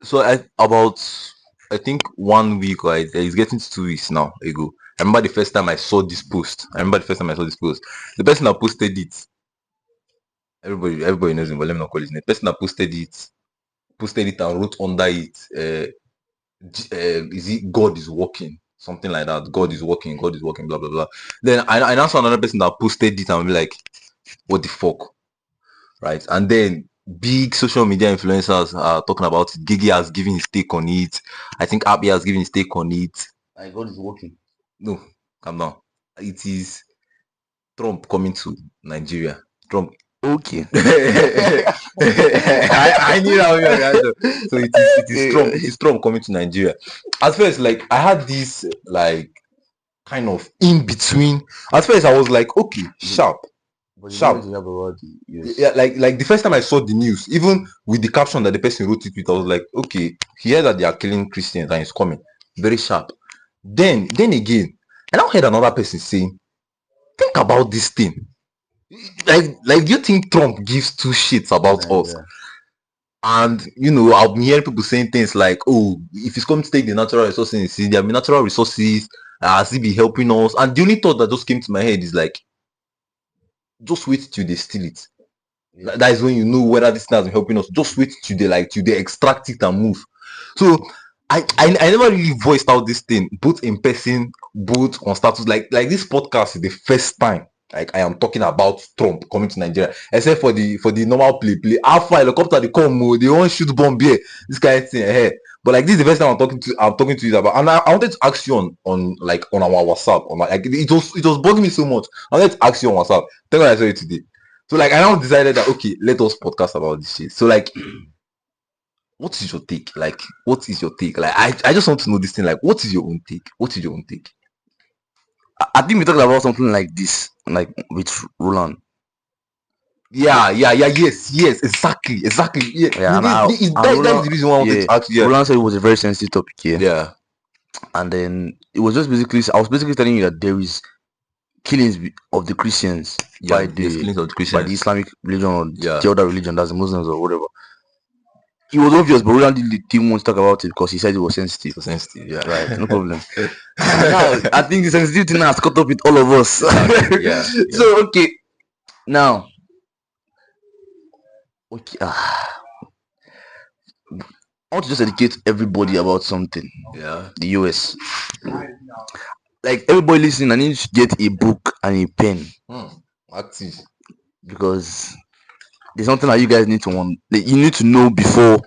So I think 1 week, right? It's getting to 2 weeks now ago. I remember the first time I saw this post. The person that posted it, everybody knows him, but let me not call his name. The person that posted it and wrote under it, is it God is working? Something like that. God is working, blah blah blah. Then I now saw another person that posted it and be like, what the fuck? Right? And then big social media influencers are talking about it. Gigi has given his take on it. I think Abby has given his take on it. Like God is working. No, calm down. It is Trump coming to Nigeria. Trump. Okay. I knew that was your reaction. So it is Trump. It is Trump coming to Nigeria. At first, like I had this like kind of in between. At first, I was like, okay, sharp. But you Sharp. know you have about the US. Yeah, like the first time I saw the news, even with the caption that the person wrote it with, I was like, okay, here that they are killing Christians and it's coming. Very sharp. Then again, and I heard another person saying, think about this thing. Like do you think Trump gives two shits about us? Nigeria. And I've been hearing people saying things like, oh, if he's coming to take the natural resources, there be natural resources, as he be helping us. And the only thought that just came to my head is like, just wait till they steal it. Yeah. That is when you know whether this thing has been helping us. Just wait till they extract it and move. So I never really voiced out this thing, both in person, both on status. Like this podcast is the first time like I am talking about Trump coming to Nigeria, except for the normal play. Alpha helicopter they come, they won't shoot bomb here. This kind of thing. But like this is the first time I'm talking to you about, and I wanted to ask you on our WhatsApp, on like it was bugging me so much. I wanted to ask you on WhatsApp. Thank God I saw you today. So like I now decided that okay, let us podcast about this shit. So like, what is your take? Like, what is your take? Like, I just want to know this thing. Like, what is your own take? What is your own take? I think we're talking about something like this, like with Roland. Yeah, yes, exactly. Yeah, Yeah, and I and that is Roland, the reason why I wanted yeah, to ask you. Yeah, Roland said it was a very sensitive topic here, yeah, and then it was just basically I was basically telling you that there is killings of the Christians yeah. Yes, killings of the by the Christians. Islamic religion or Yeah, the other religion, that's the Muslims or whatever. It was obvious, but Roland didn't want to talk about it because he said it was sensitive. so sensitive. Yeah, Right, no problem. Now I think the sensitivity now has caught up with all of us. yeah. So okay, now okay, I want to just educate everybody about something. Yeah. The US, like everybody listening, I need to get a book and a pen Active. because there's something that you guys need to you need to know before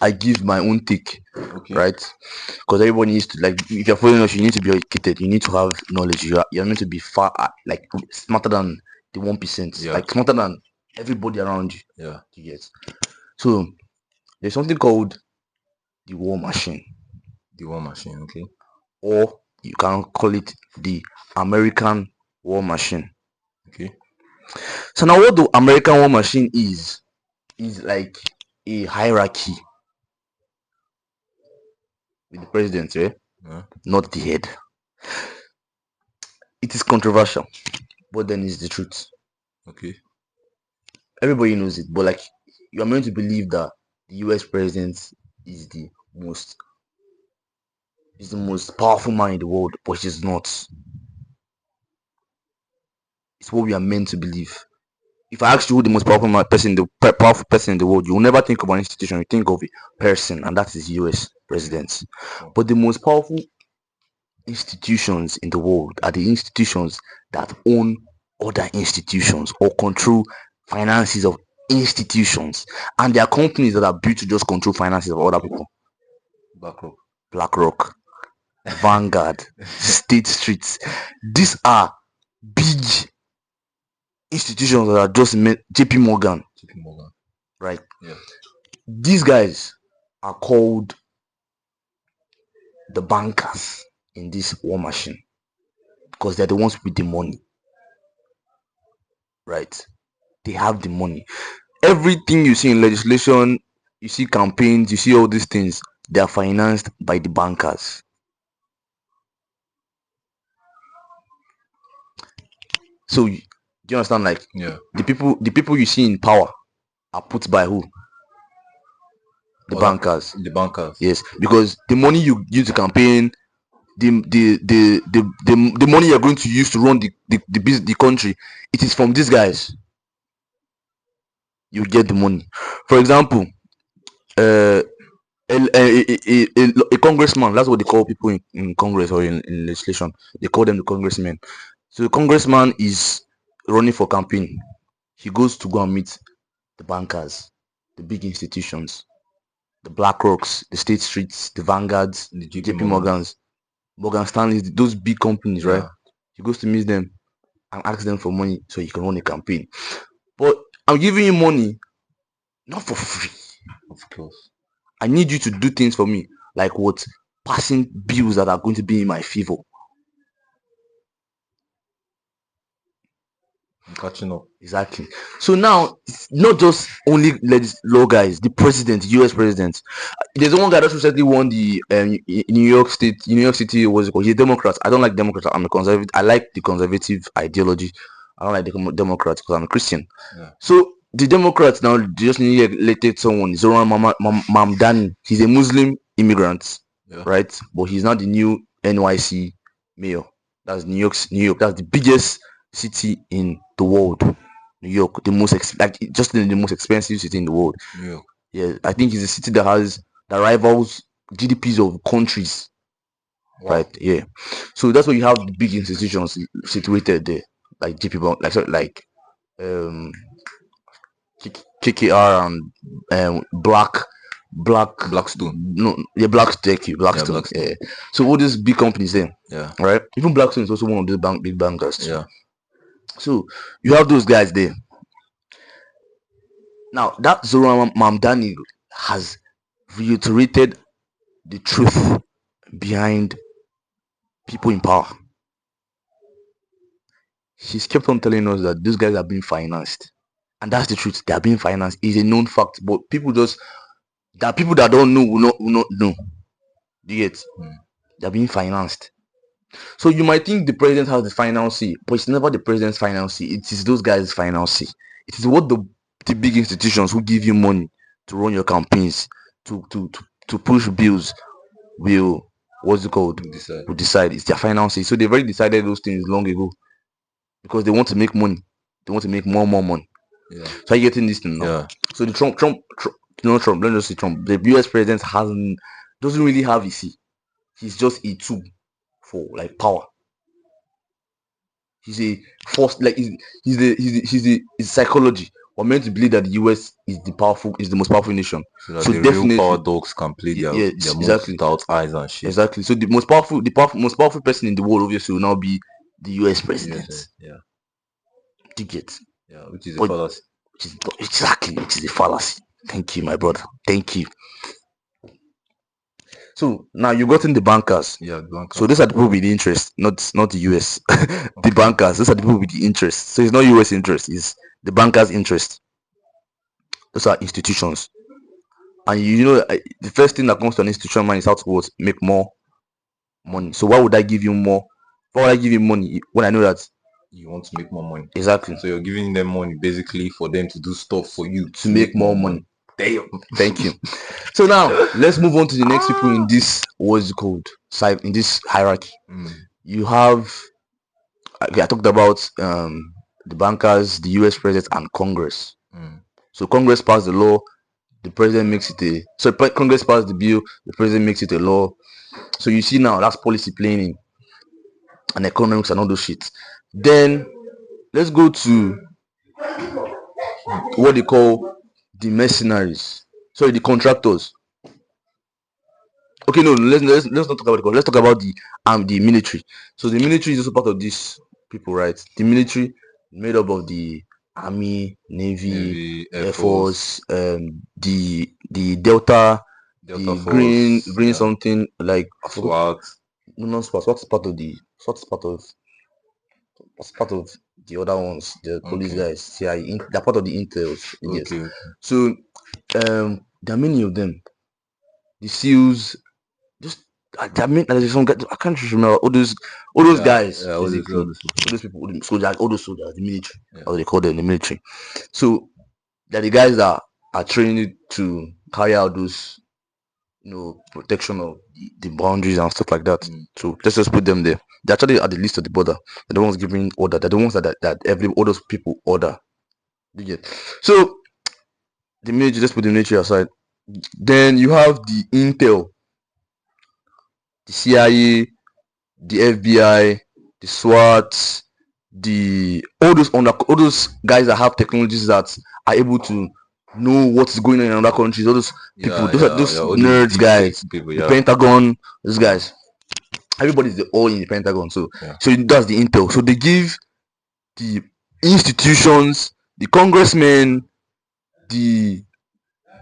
I give my own take, Okay. right? Because everybody needs to, like, if you're following us, you need to be educated. You need to have knowledge. You're meant to be far, like, smarter than the 1%, Yeah. like smarter than everybody around you. Yeah. You get. So there's something called the war machine, The war machine. Okay. or you can call it the American war machine. Okay. So now, what the American war machine is like a hierarchy with the president, eh? Yeah. Not the head. It is controversial, but then it's the truth. Okay. Everybody knows it, but like you're meant to believe that the US president is the most powerful man in the world, but he's not. It's what we are meant to believe. If I ask you who the most powerful person in the world, you will never think of an institution. You think of a person, and that is US president. But the most powerful institutions in the world are the institutions that own other institutions or control finances of institutions, and there are companies that are built to just control finances of other people. BlackRock, Vanguard, State Street. These are big institutions that are just JP Morgan, right? Yeah. These guys are called the bankers in this war machine because they're the ones with the money, right? They have the money. Everything you see in legislation, you see campaigns, you see all these things, they are financed by the bankers. So do you understand? Like, Yeah. the people you see in power are put by who? The Or that- bankers. The bankers. Yes, because the money you use to campaign, the money you're going to use to run the country, it is from these guys. You get the money. For example, a, a congressman, that's what they call people in Congress or in legislation. They call them the congressmen. So the congressman is running for campaign. He goes to go and meet the bankers, the big institutions, the BlackRocks, the State Streets, the Vanguards, The JP Morgans, Morgan Stanley, those big companies, right? Yeah. He goes to meet them and ask them for money so he can run a campaign. But I'm giving you money not for free. Of course. I need you to do things for me, like what? Passing bills that are going to be in my favor. I'm catching up. Exactly. So now it's not just only law guys, the president, US president. There's one guy that recently won the New York City, what's it called? He's a Democrat. I don't like Democrats. I'm a conservative. I like the conservative ideology. I don't like the Democrats because I'm a Christian. Yeah. So the Democrats now just elected someone, Zoran Mamdani. He's a Muslim immigrant, Yeah. right? But he's not the new NYC mayor. That's New York. That's the biggest city in the world. New York, the most just the most expensive city in the world. New York. Yeah, I think it's a city that rivals GDPs of countries. Wow. Right? Yeah. So that's why you have the big institutions situated there, like JP Bank, like KKR and Blackstone. No, yeah, Blackstone. Blackstone. Yeah. So all these big companies there, Yeah. right? Even Blackstone is also one of those big bankers too. Yeah. So you have those guys there. Now that Zoran Mamdani has reiterated the truth behind people in power. She's kept on telling us that these guys are being financed, and that's the truth. They are being financed. It's a known fact, but people that don't know will not know. Do you get? They're being financed. So you might think the president has the final say, but it's never the president's final say. It is those guys' final say. It is what the big institutions who give you money to run your campaigns, to push bills will will decide. It's their final say. So they've already decided those things long ago because they want to make money. They want to make more money. Yeah. So you're getting this thing now. Yeah. So the Trump, let's just say Trump. The US president doesn't really have a say. He's just a tool for like power. He's a force, like he's psychology. We're meant to believe that the US is the most powerful nation. So that So the definitely- real power dogs can play their exactly. without eyes and shit. Exactly. So the most powerful person in the world obviously will now be the US president. Yeah. Do you get? Yeah. Which is a But- fallacy. Which is a fallacy. Thank you, my brother. Thank you. So now you got in the bankers. Yeah. Blanca. So these are the people with the interest, not the US. The bankers. These are the people with the interest. So it's not US interest. It's the bankers' interest. Those are institutions. And you know the first thing that comes to an institution mind is how to make more money. So why would I give you more? Why would I give you money when I know that You want to make more money. exactly So you're giving them money basically for them to do stuff for you to make more money? Damn. Thank you. So now let's move on to the next people in this in this hierarchy. You have I talked about the bankers, the US president, and Congress. So Congress passed the law, the president makes it Congress passed the bill, the president makes it a law. So you see now that's policy planning and economics and all those shit. Then let's go to what they call the mercenaries. Sorry, the contractors. Okay, no, let's not talk about let's talk about the military. So the military is also part of these people, right? The military made up of the Army, Navy, Air Force, the Delta the Force, green yeah. something like SWAT. no, not SWAT. What's part of the other ones? The police Okay. guys. CIA. They're part of the intels. Yes. Okay. So there are many of them. The SEALs, just there's some guys, I can't remember all those guys. Yeah, all basically. those people. all those soldiers, the military. Yeah. Or they call them the military. So they're the guys that are trained to carry out those, protection of the boundaries and stuff like that. So let's just put them there. They're actually at the least of the border. They're the ones giving order. They're the ones that all those people order. You get. So the military, just put the military aside. Then you have the intel, the CIA, the FBI, the SWAT, all those guys that have technologies that are able to know what's going on in other countries. All those people, those all nerds, deep guys, state people, the Pentagon, those guys. Everybody's all in the Pentagon. So that's the intel. So they give the institutions, the congressmen, the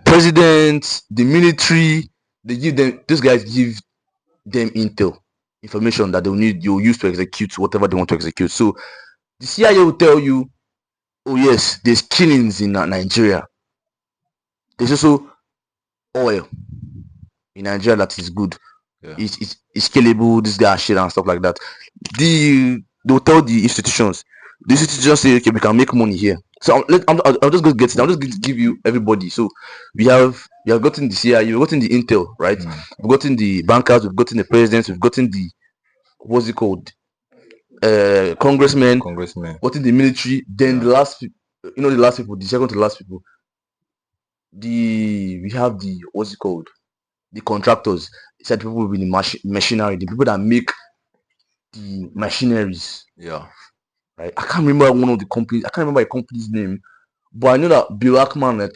president, the military, these guys give them intel, information that you'll use to execute whatever they want to execute. So the CIA will tell you, oh yes, there's killings in Nigeria. There's also oil in Nigeria that is good. It's killable, this guy shit and stuff like that. They'll tell the institutions. The institutions say, okay, we can make money here. So I'll just go get it. I'm just going to give you everybody. So we have gotten the CIA, we've gotten the intel, right? We've gotten the bankers, we've gotten the presidents, we've gotten the what's it called? Congressmen, gotten the military. Then the last, the second to last people. We have the what's it called? The contractors. Said people with the machinery, the people that make the machineries. Yeah. Right. I can't remember one of the companies. I can't remember a company's name, but I know that Bill Ackman,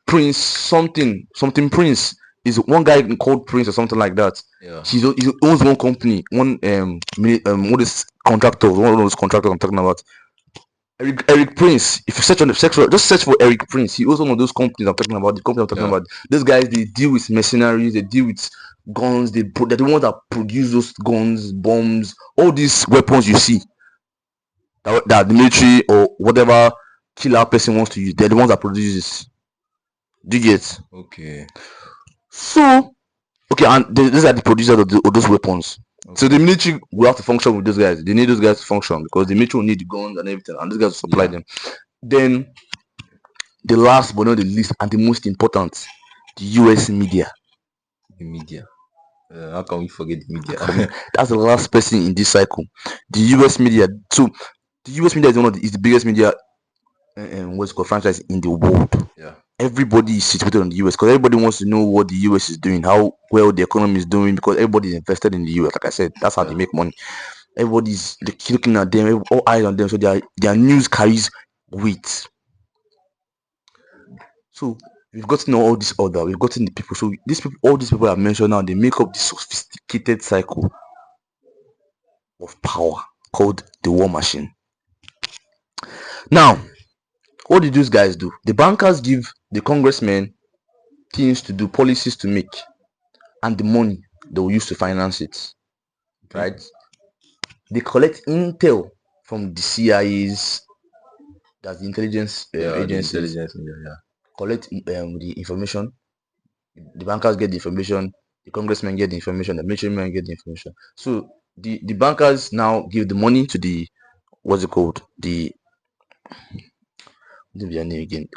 Prince something Prince is one guy called Prince or something like that. Yeah. He owns one company, one what is contractors, one of those contractors I'm talking about. Eric Prince. If you search on just search for Eric Prince. He owns one of those companies I'm talking about. The company I'm talking about. Those guys, they deal with mercenaries. They deal with guns. They're the ones that produce those guns, bombs, all these weapons you see. That the military or whatever killer person wants to use. They're the ones that produce this. Do you get? Okay. So, and these are the producers of those weapons. Okay. So the military will have to function with those guys. They need those guys to function because the military will need the guns and everything, and those guys will supply them. Then, the last but not the least and the most important, the US media. The media. How can we forget the media? That's the last person in this cycle. The US media. So the US media is the biggest media what's called franchise in the world. Yeah. Everybody is situated on the US because everybody wants to know what the US is doing, how well the economy is doing, because everybody is invested in the US. Like I said, that's how they make money. Everybody's looking at them, all eyes on them, so their news carries weight. So we've gotten all this order, we've gotten the people. So all these people I've mentioned now, they make up this sophisticated cycle of power called the war machine. Now, what did those guys do? The bankers give the congressmen things to do, policies to make, and the money they will use to finance it. Right? They collect intel from the CIAs, that's the intelligence agencies. Collect the information. The bankers get the information. The congressmen get the information. The military men get the information. So the bankers now give the money to the what's it called? The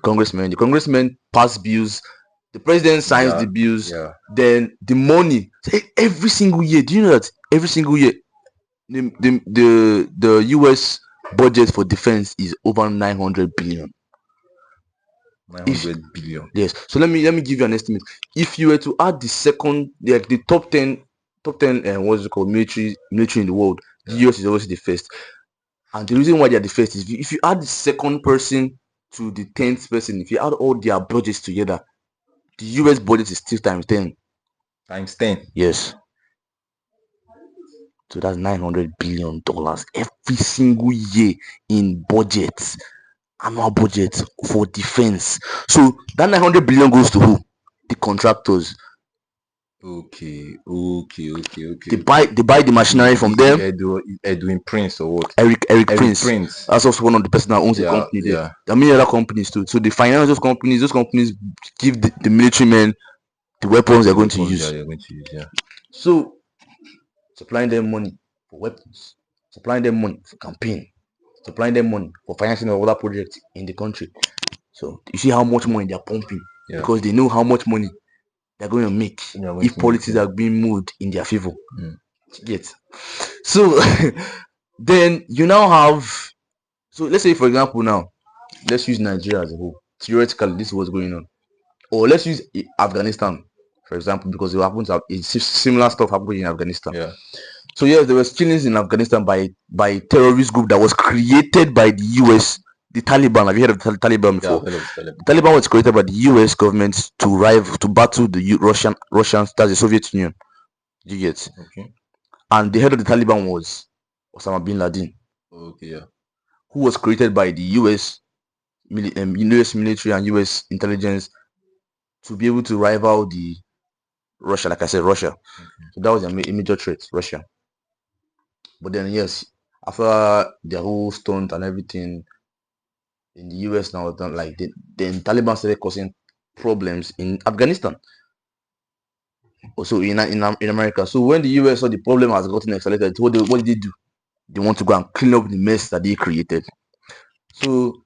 congressmen. The congressmen pass bills. The president signs the bills. Then the money every single year. Do you know that every single year the US budget for defense is over 900 billion. 900 billion. Yes. So let me give you an estimate. If you were to add the second, like the top 10 what's it called, military in the world, the US is always the first. And the reason why they are the first is if you add the second person to the 10th person, if you add all their budgets together, the US budget is still times 10. Times 10? Yes. So that's $900 billion every single year in budgets, annual budget for defense. So that 900 billion goes to who? The contractors. Okay. They buy the machinery from them. Edwin Prince or what? Eric Prince. That's also one of the person that owns the company there. There are many other companies too. So they finance those companies. Those companies give the military men the weapons they're going to use. So supplying them money for weapons, supplying them money for campaign, supplying them money for financing of other projects in the country. So you see how much money they're pumping Yeah. because they know how much money they're going to make They're going if to make, policies yeah. are being moved in their favor. Mm. Yes. So then you now have. So let's say, for example, now let's use Nigeria as a whole. Theoretically, this is what's going on. Or let's use Afghanistan, for example, because it happens. Similar stuff happened in Afghanistan. Yeah. So yes, there was killings in Afghanistan by a terrorist group that was created by the US, the Taliban. Have you heard of the Taliban Yeah, before? I've heard of Taliban. The Taliban was created by the US government to battle the Russians, that's the Soviet Union. You get? Okay. And the head of the Taliban was Osama bin Laden, Okay. Yeah. who was created by the US military and US intelligence to be able to rival the Russia, like I said, Russia. Okay. So that was a major threat, Russia. But then yes, after their whole stunt and everything in the US now, like then Taliban started causing problems in Afghanistan, also in America. So when the US saw the problem has gotten escalated, what did they do? They want to go and clean up the mess that they created. So,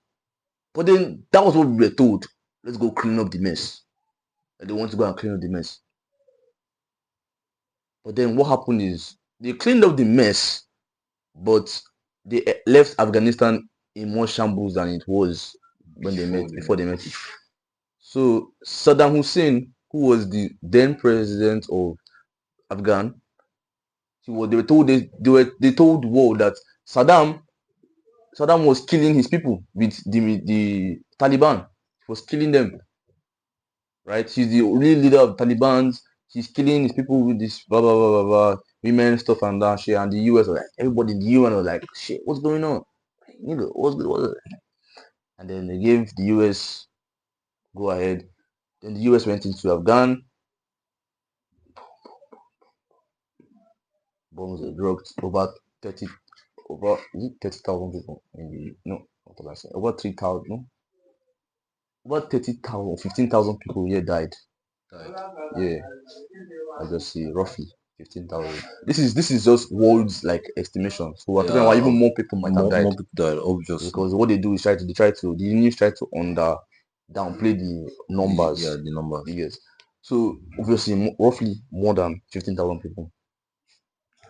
but then that was what we were told. Let's go clean up the mess. And they want to go and clean up the mess. But then what happened is they cleaned up the mess, but they left Afghanistan in more shambles than it was when they met before they met it. So Saddam Hussein, who was the then president of Afghan, they were told they told the world that Saddam was killing his people with the Taliban. He was killing them. Right? He's the real leader of the Taliban. He's killing his people with this blah blah blah blah blah women stuff and that shit. And the US was like, everybody in the UN was like, shit, what's going on? Nigga, what's good? And then they gave the US go ahead. Then the US went into Afghan. Bombs were dropped over 30,000 people in the what did I say? Over 3,000, no? Over 30,000, 15,000 people here died. Yeah, I just see roughly 15,000. This is just world's like estimation. So we're talking about even more people might have died. More people died, obviously. Because what they do is the news try to downplay the numbers. Yeah, the numbers. Yes. So obviously roughly more than 15,000 people.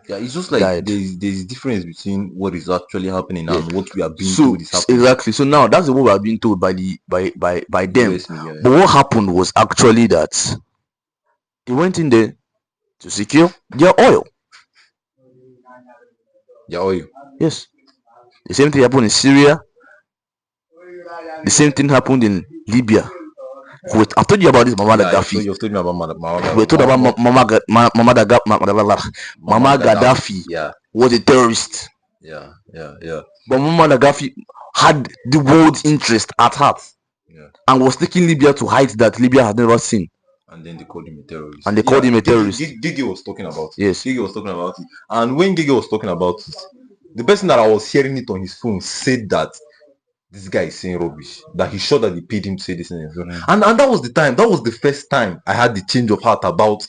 Yeah, it's just like died. there's a difference between what is actually happening Yeah. and what we are being told is happening. Exactly. So now that's what we are being told by them. US media, But what happened was actually that they went in there to secure their oil. Their oil. Yes. The same thing happened in Syria. The same thing happened in Libya. Wait, I've told you about this Muammar Gaddafi. You've told me about Muammar. We told about Muammar Gaddafi. Yeah. Was a terrorist. Yeah. But Muammar Gaddafi had the world's interest at heart. Yeah. And was taking Libya to heights that Libya had never seen. And then they called him a terrorist. And they called him a terrorist. Gigi was talking about it. Yes. Gigi was talking about it. And when Gigi was talking about it, the person that I was hearing it on his phone said that this guy is saying rubbish. That he's sure that they paid him to say this in his phone. And that was the time. That was the first time I had the change of heart about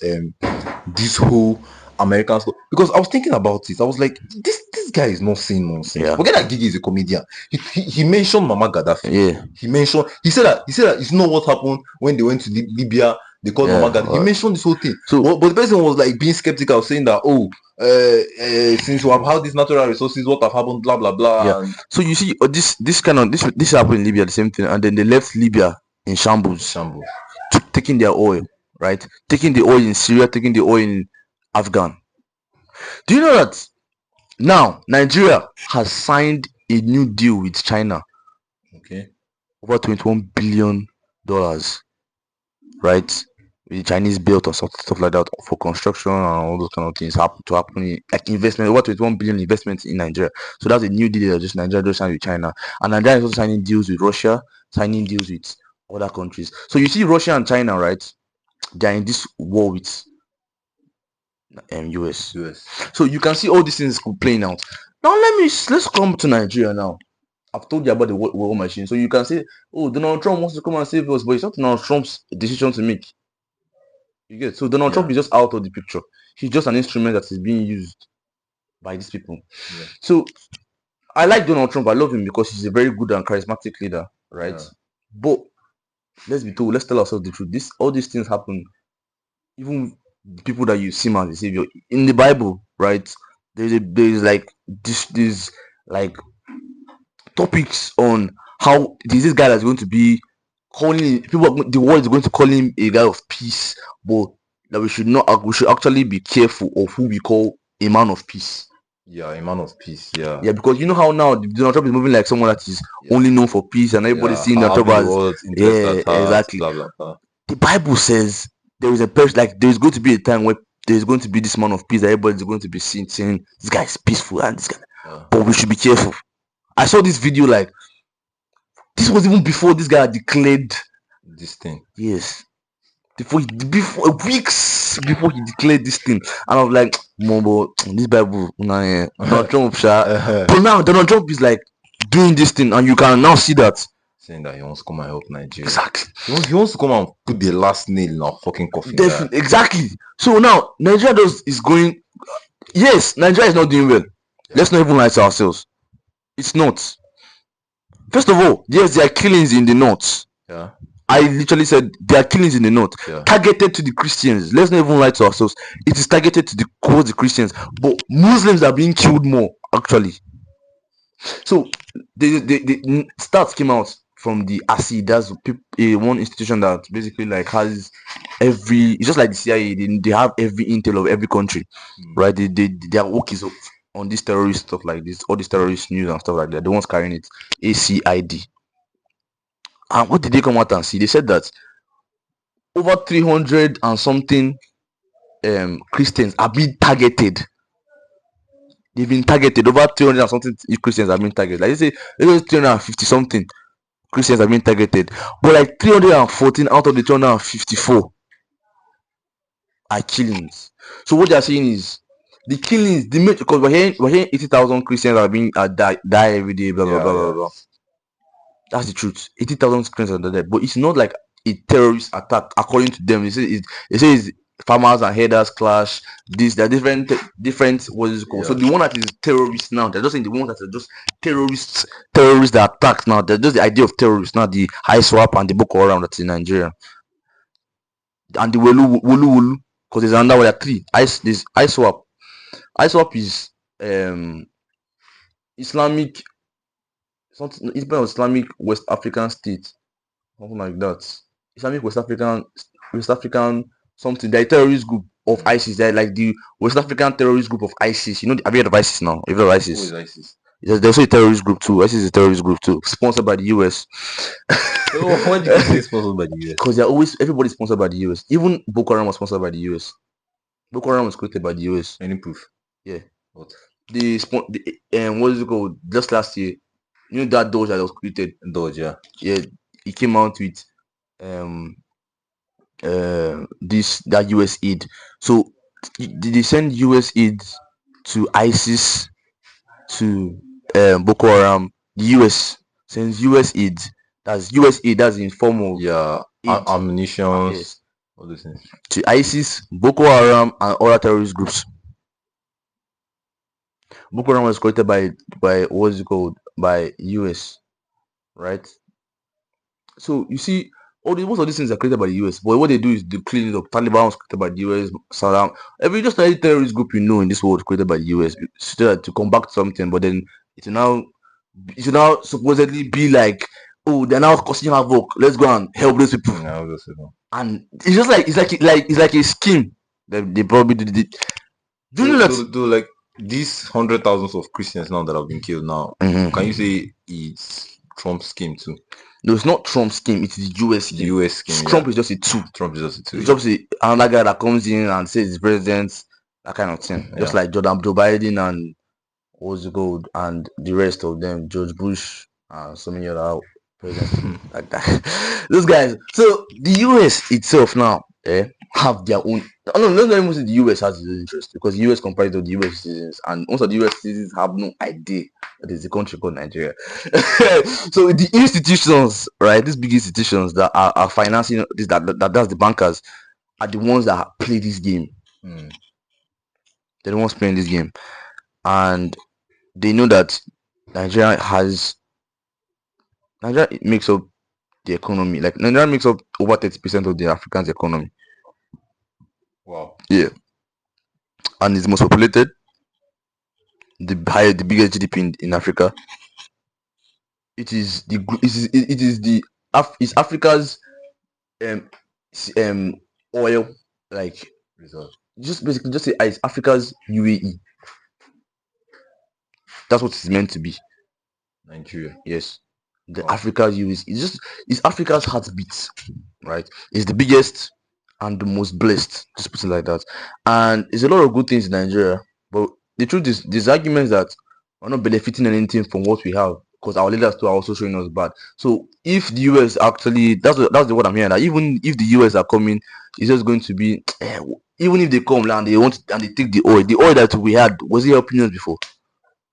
this whole American stuff. Because I was thinking about it. I was like, this guy is not saying nonsense. Yeah. Forget that Gigi is a comedian. He mentioned Muammar Gaddafi. Yeah. He said that it's not what happened when they went to Libya. They called Muammar Gaddafi. He mentioned this whole thing. So, but the person was like being skeptical, saying that since we have had these natural resources, what have happened, blah blah blah. Yeah. So you see, this happened in Libya, the same thing, and then they left Libya in shambles. Taking their oil, right? Taking the oil in Syria, taking the oil in Afghan. Do you know that now Nigeria has signed a new deal with China? Okay. Over $21 billion, right? With the Chinese built or stuff like that for construction and all those kind of things happening, like investment, over 21 billion investments in Nigeria. So that's a new deal that just Nigeria just signed with China, and Nigeria is also signing deals with Russia, signing deals with other countries. So you see Russia and China, right? They're in this war with US. So you can see all these things playing out. Now let's come to Nigeria now. I've told you about the war machine. So you can say, oh, Donald Trump wants to come and save us, but it's not Donald Trump's decision to make. You get? So Donald Trump is just out of the picture. He's just an instrument that is being used by these people. Yeah. So I like Donald Trump. I love him because he's a very good and charismatic leader, right? Yeah. But let's tell ourselves the truth. All these things happen. Even the people that you see as a savior in the Bible, right? There's like this like topics on how there's this guy that's going to be calling people. The world is going to call him a guy of peace, but that we should actually be careful of who we call a man of peace. Yeah, a man of peace. Yeah. Yeah, because you know how now Donald Trump is moving like someone that is only known for peace, and everybody's seeing Donald Trump as exactly. Blah, blah, blah. The Bible says there is a person, like there's going to be a time where there's going to be this man of peace that everybody's going to be saying this guy is peaceful and this guy. But we should be careful. I saw this video, like this was even before this guy declared this thing. Yes. Before weeks before he declared this thing. And I was like, Mombo, this Bible, Donald Trump, but now Donald Trump is like doing this thing, and you can now see that. Saying that he wants to come and help Nigeria. Exactly. He wants to come and put the last nail in our fucking coffin. Exactly. So now Nigeria is going. Yes, Nigeria is not doing well. Yeah. Let's not even lie to ourselves. It's not. First of all, yes, there are killings in the north. Yeah. I literally said there are killings in the north, targeted to the Christians. Let's not even lie to ourselves. It is targeted to the Christians, but Muslims are being killed more actually. So the stats came out from the ASI. That's one institution that basically like has it's just like the CIA. They have every intel of every country, right? Their work is on this terrorist stuff like this, all this terrorist news and stuff like that. The ones carrying it, ACID. And what did they come out and see? They said that over 300 and something Christians are being targeted. They've been targeted. Over 300 and something Christians have been targeted. Like they say, 350 something Christians have been targeted. But like 314 out of the 354 are killings. So what they are saying is the killings, because we're hearing 80,000 Christians die every day, blah blah blah blah blah. That's the truth. 80,000 Christians are dead, but it's not like a terrorist attack according to them. They say it's farmers and herders clash. They're different what is it called? So the one that is terrorist now, they're just saying the one that are just terrorists that attack now. They're just the idea of terrorists now. The ISWAP and the Boko Haram that's in Nigeria, and the Wulu, because there's another one. There are three. There's ISWAP. ISWAP is Islamic. Something it's been Islamic West African state, something like that. Islamic West African something. They're a terrorist group of ISIS. They're like the West African terrorist group of ISIS. You know, have you heard of ISIS now? Have you heard of ISIS? Who is ISIS? There's also a terrorist group too. ISIS is a terrorist group too, sponsored by the US. Why do you say sponsored by the US? Because everybody's sponsored by the US. Even Boko Haram was sponsored by the US. Boko Haram was created by the US. Any proof? Yeah. What? What is it called? Just last year. You know that Doge that was created? Doge, yeah. Yeah, it came out with that US aid. So did they send US aid to ISIS, to Boko Haram? The US sends US aid. That's US aid. That's in form of ammunition. Yes. All those things. To ISIS, Boko Haram, and other terrorist groups. Boko Haram was created by what's it called? By US, right? So you see, most of these things are created by the US, but what they do is they clean it up. Taliban was created by the US, Saddam, just any terrorist group you know in this world created by the US to combat something, but then it will now supposedly be like, oh, they're now causing havoc. Let's go and help those people. And it's just like it's like a scheme that they probably did. Do you know that? Do like these 100,000s of Christians now that have been killed now, can you say it's Trump's scheme too? No, it's not Trump's scheme, it's the US scheme. The US scheme. Trump is just a tool. Trump is just a tool. It's just another guy that comes in and says he's president, that kind of thing. Just like Joe Biden and what's it called, and the rest of them, George Bush and so many other presidents like that. Those guys. So the US itself now, have their own. No, let's not even say the US has its own interest, because the US comprises of the US citizens, and most of the US citizens have no idea that there's a country called Nigeria. So the institutions, right, these big institutions that are financing this, that's the bankers, are the ones that play this game. They're the ones playing this game, and they know that Nigeria makes up the economy. Like Nigeria makes up over 30% of the African's economy. Wow. Yeah, and it's the most populated, the biggest GDP in Africa. It is it's Africa's um oil, like, Result. just basically just say it's Africa's UAE. That's what it's meant to be. Nigeria. Yes, the Wow. Africa's UAE. It's Africa's heartbeat, right? It's the biggest and the most blessed, just put it like that. And it's a lot of good things in Nigeria, but the truth is, these arguments that we're not benefiting anything from what we have, because our leaders too are also showing us bad. So if the US actually, that's the what I'm hearing, that even if the US are coming, it's just going to be even if they come and they want and they take the oil that we had, was it helping us before?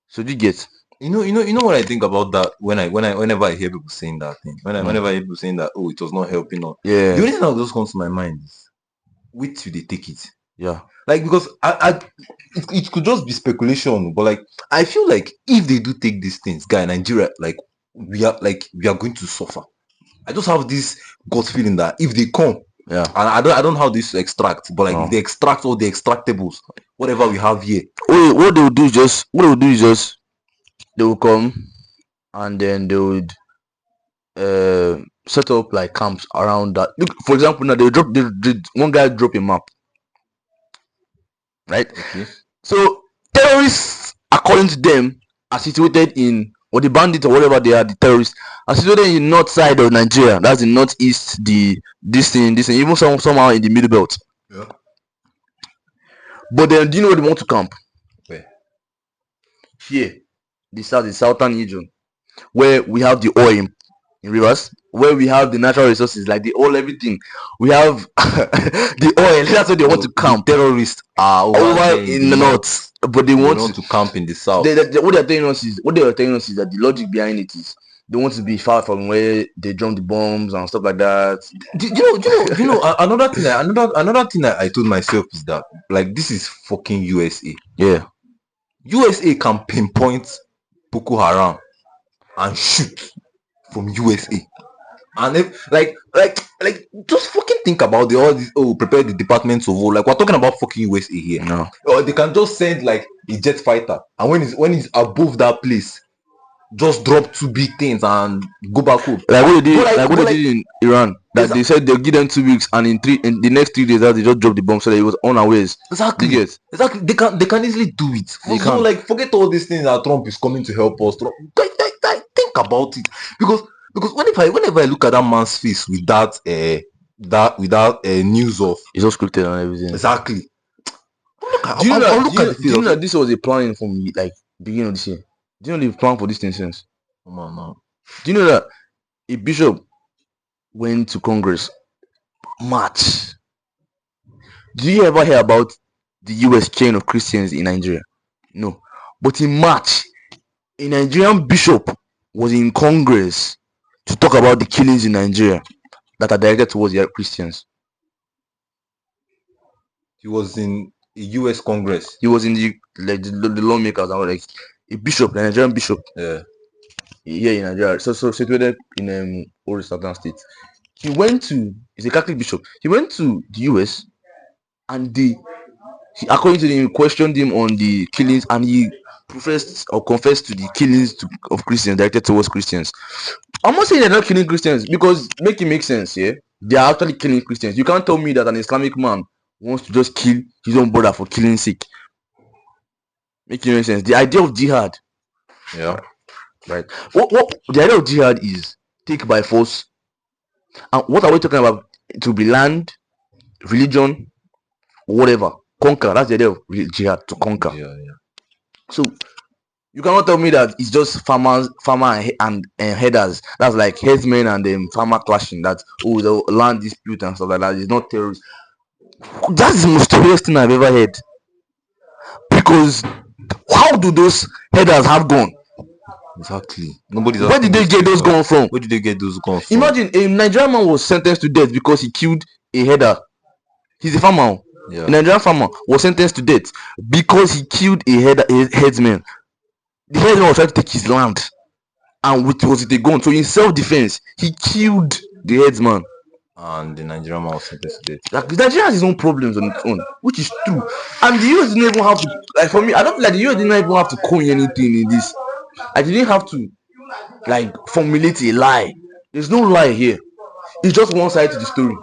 So do you get? You know what I think about that whenever I hear people saying that thing. Whenever I hear people saying that, oh, it was not helping us. Yeah, The only thing that just comes to my mind is, wait till they take it. yeah, Like, because it could just be speculation, but like I feel like if they do take these things, guy, Nigeria, like we are going to suffer. I just have this gut feeling that if they come, yeah. and I don't know how this extract, but like No. if they extract all the extractables, whatever we have here. What they will do is just they will come and then they would set up like camps around that. Look, for example, now one guy drop a map, right? Okay. So terrorists, according to them, are situated in, or the bandits or whatever they are, the terrorists are situated in the north side of Nigeria. That's the northeast, this thing, even somehow in the middle belt. Yeah. But then, do you know where they want to camp? Where? Here, the southern region, where we have the oil in rivers, where we have the natural resources like the oil, everything. We have the oil. That's where they want to camp. The terrorists are Over there in the north, but they They want to camp in the south. what they are telling us is that the logic behind it is they want to be far from where they drop the bombs and stuff like that. Do you know another thing I told myself is that, like, this is fucking USA. Yeah, USA can pinpoint Boko Haram and shoot from USA. And if like just fucking think about all these, prepare the departments of war. Like, we're talking about fucking USA here. no, Or they can just send like a jet fighter, and when it's above that place, just drop two big things and go back home. like what they did, But what they did in Iran. That they said they'll give them 2 weeks, and in the next 3 days, that they just dropped the bomb, so that it was unawares. Exactly. You get? Exactly. They can easily do it. They So can. like, forget all these things that Trump is coming to help us. Think about it, because whenever I look at that man's face with that news of, It's all scripted and everything. exactly. Do you know I'll look at the do you face know of, that this was a planning from like beginning of this year? Do you know they've planned for this thing since? come on now. Do you know that a bishop went to Congress March? Do you ever hear about the US chain of Christians in Nigeria? No. But in March, a Nigerian bishop was in Congress to talk about the killings in Nigeria that are directed towards the Christians. He was in a US Congress. He was in the lawmakers and like a bishop, a Nigerian bishop. Yeah. Here in Nigeria, so situated in Oyo Southern State. He's a Catholic bishop. He went to the US, and according to him, questioned him on the killings, and he professed or confessed to the killings of Christians directed towards Christians. I'm not saying they're not killing Christians, because make it make sense. Yeah, they are actually killing Christians. You can't tell me that an Islamic man wants to just kill his own brother for killing sake. Make it make sense. The idea of jihad, Yeah. right? What the idea of jihad is take by force. And what are we talking about? To be land, religion, whatever. Conquer. That's the idea of jihad, to conquer. Yeah. So you cannot tell me that it's just farmer and headers. That's like headsmen and farmer clashing. That the land dispute and stuff like that. It's not terrorists. That's the most serious thing I've ever heard. Because how do those headers have gone? Exactly. Nobody's. Where did they get those guns from? Where did they get those guns from? Imagine a Nigerian man was sentenced to death because he killed a header. He's a farmer. Yeah. A Nigerian farmer was sentenced to death because he killed a headsman. The headsman was trying to take his land. and was with a gun. So in self-defense, he killed the headsman. And the Nigerian man was sentenced to death. Like Nigeria has its own problems on its own, which is true. And the US didn't even have to. Like for me, I don't feel like the US didn't even have to coin anything in this. I didn't have to like formulate a lie. There's no lie here. It's just one side to the story.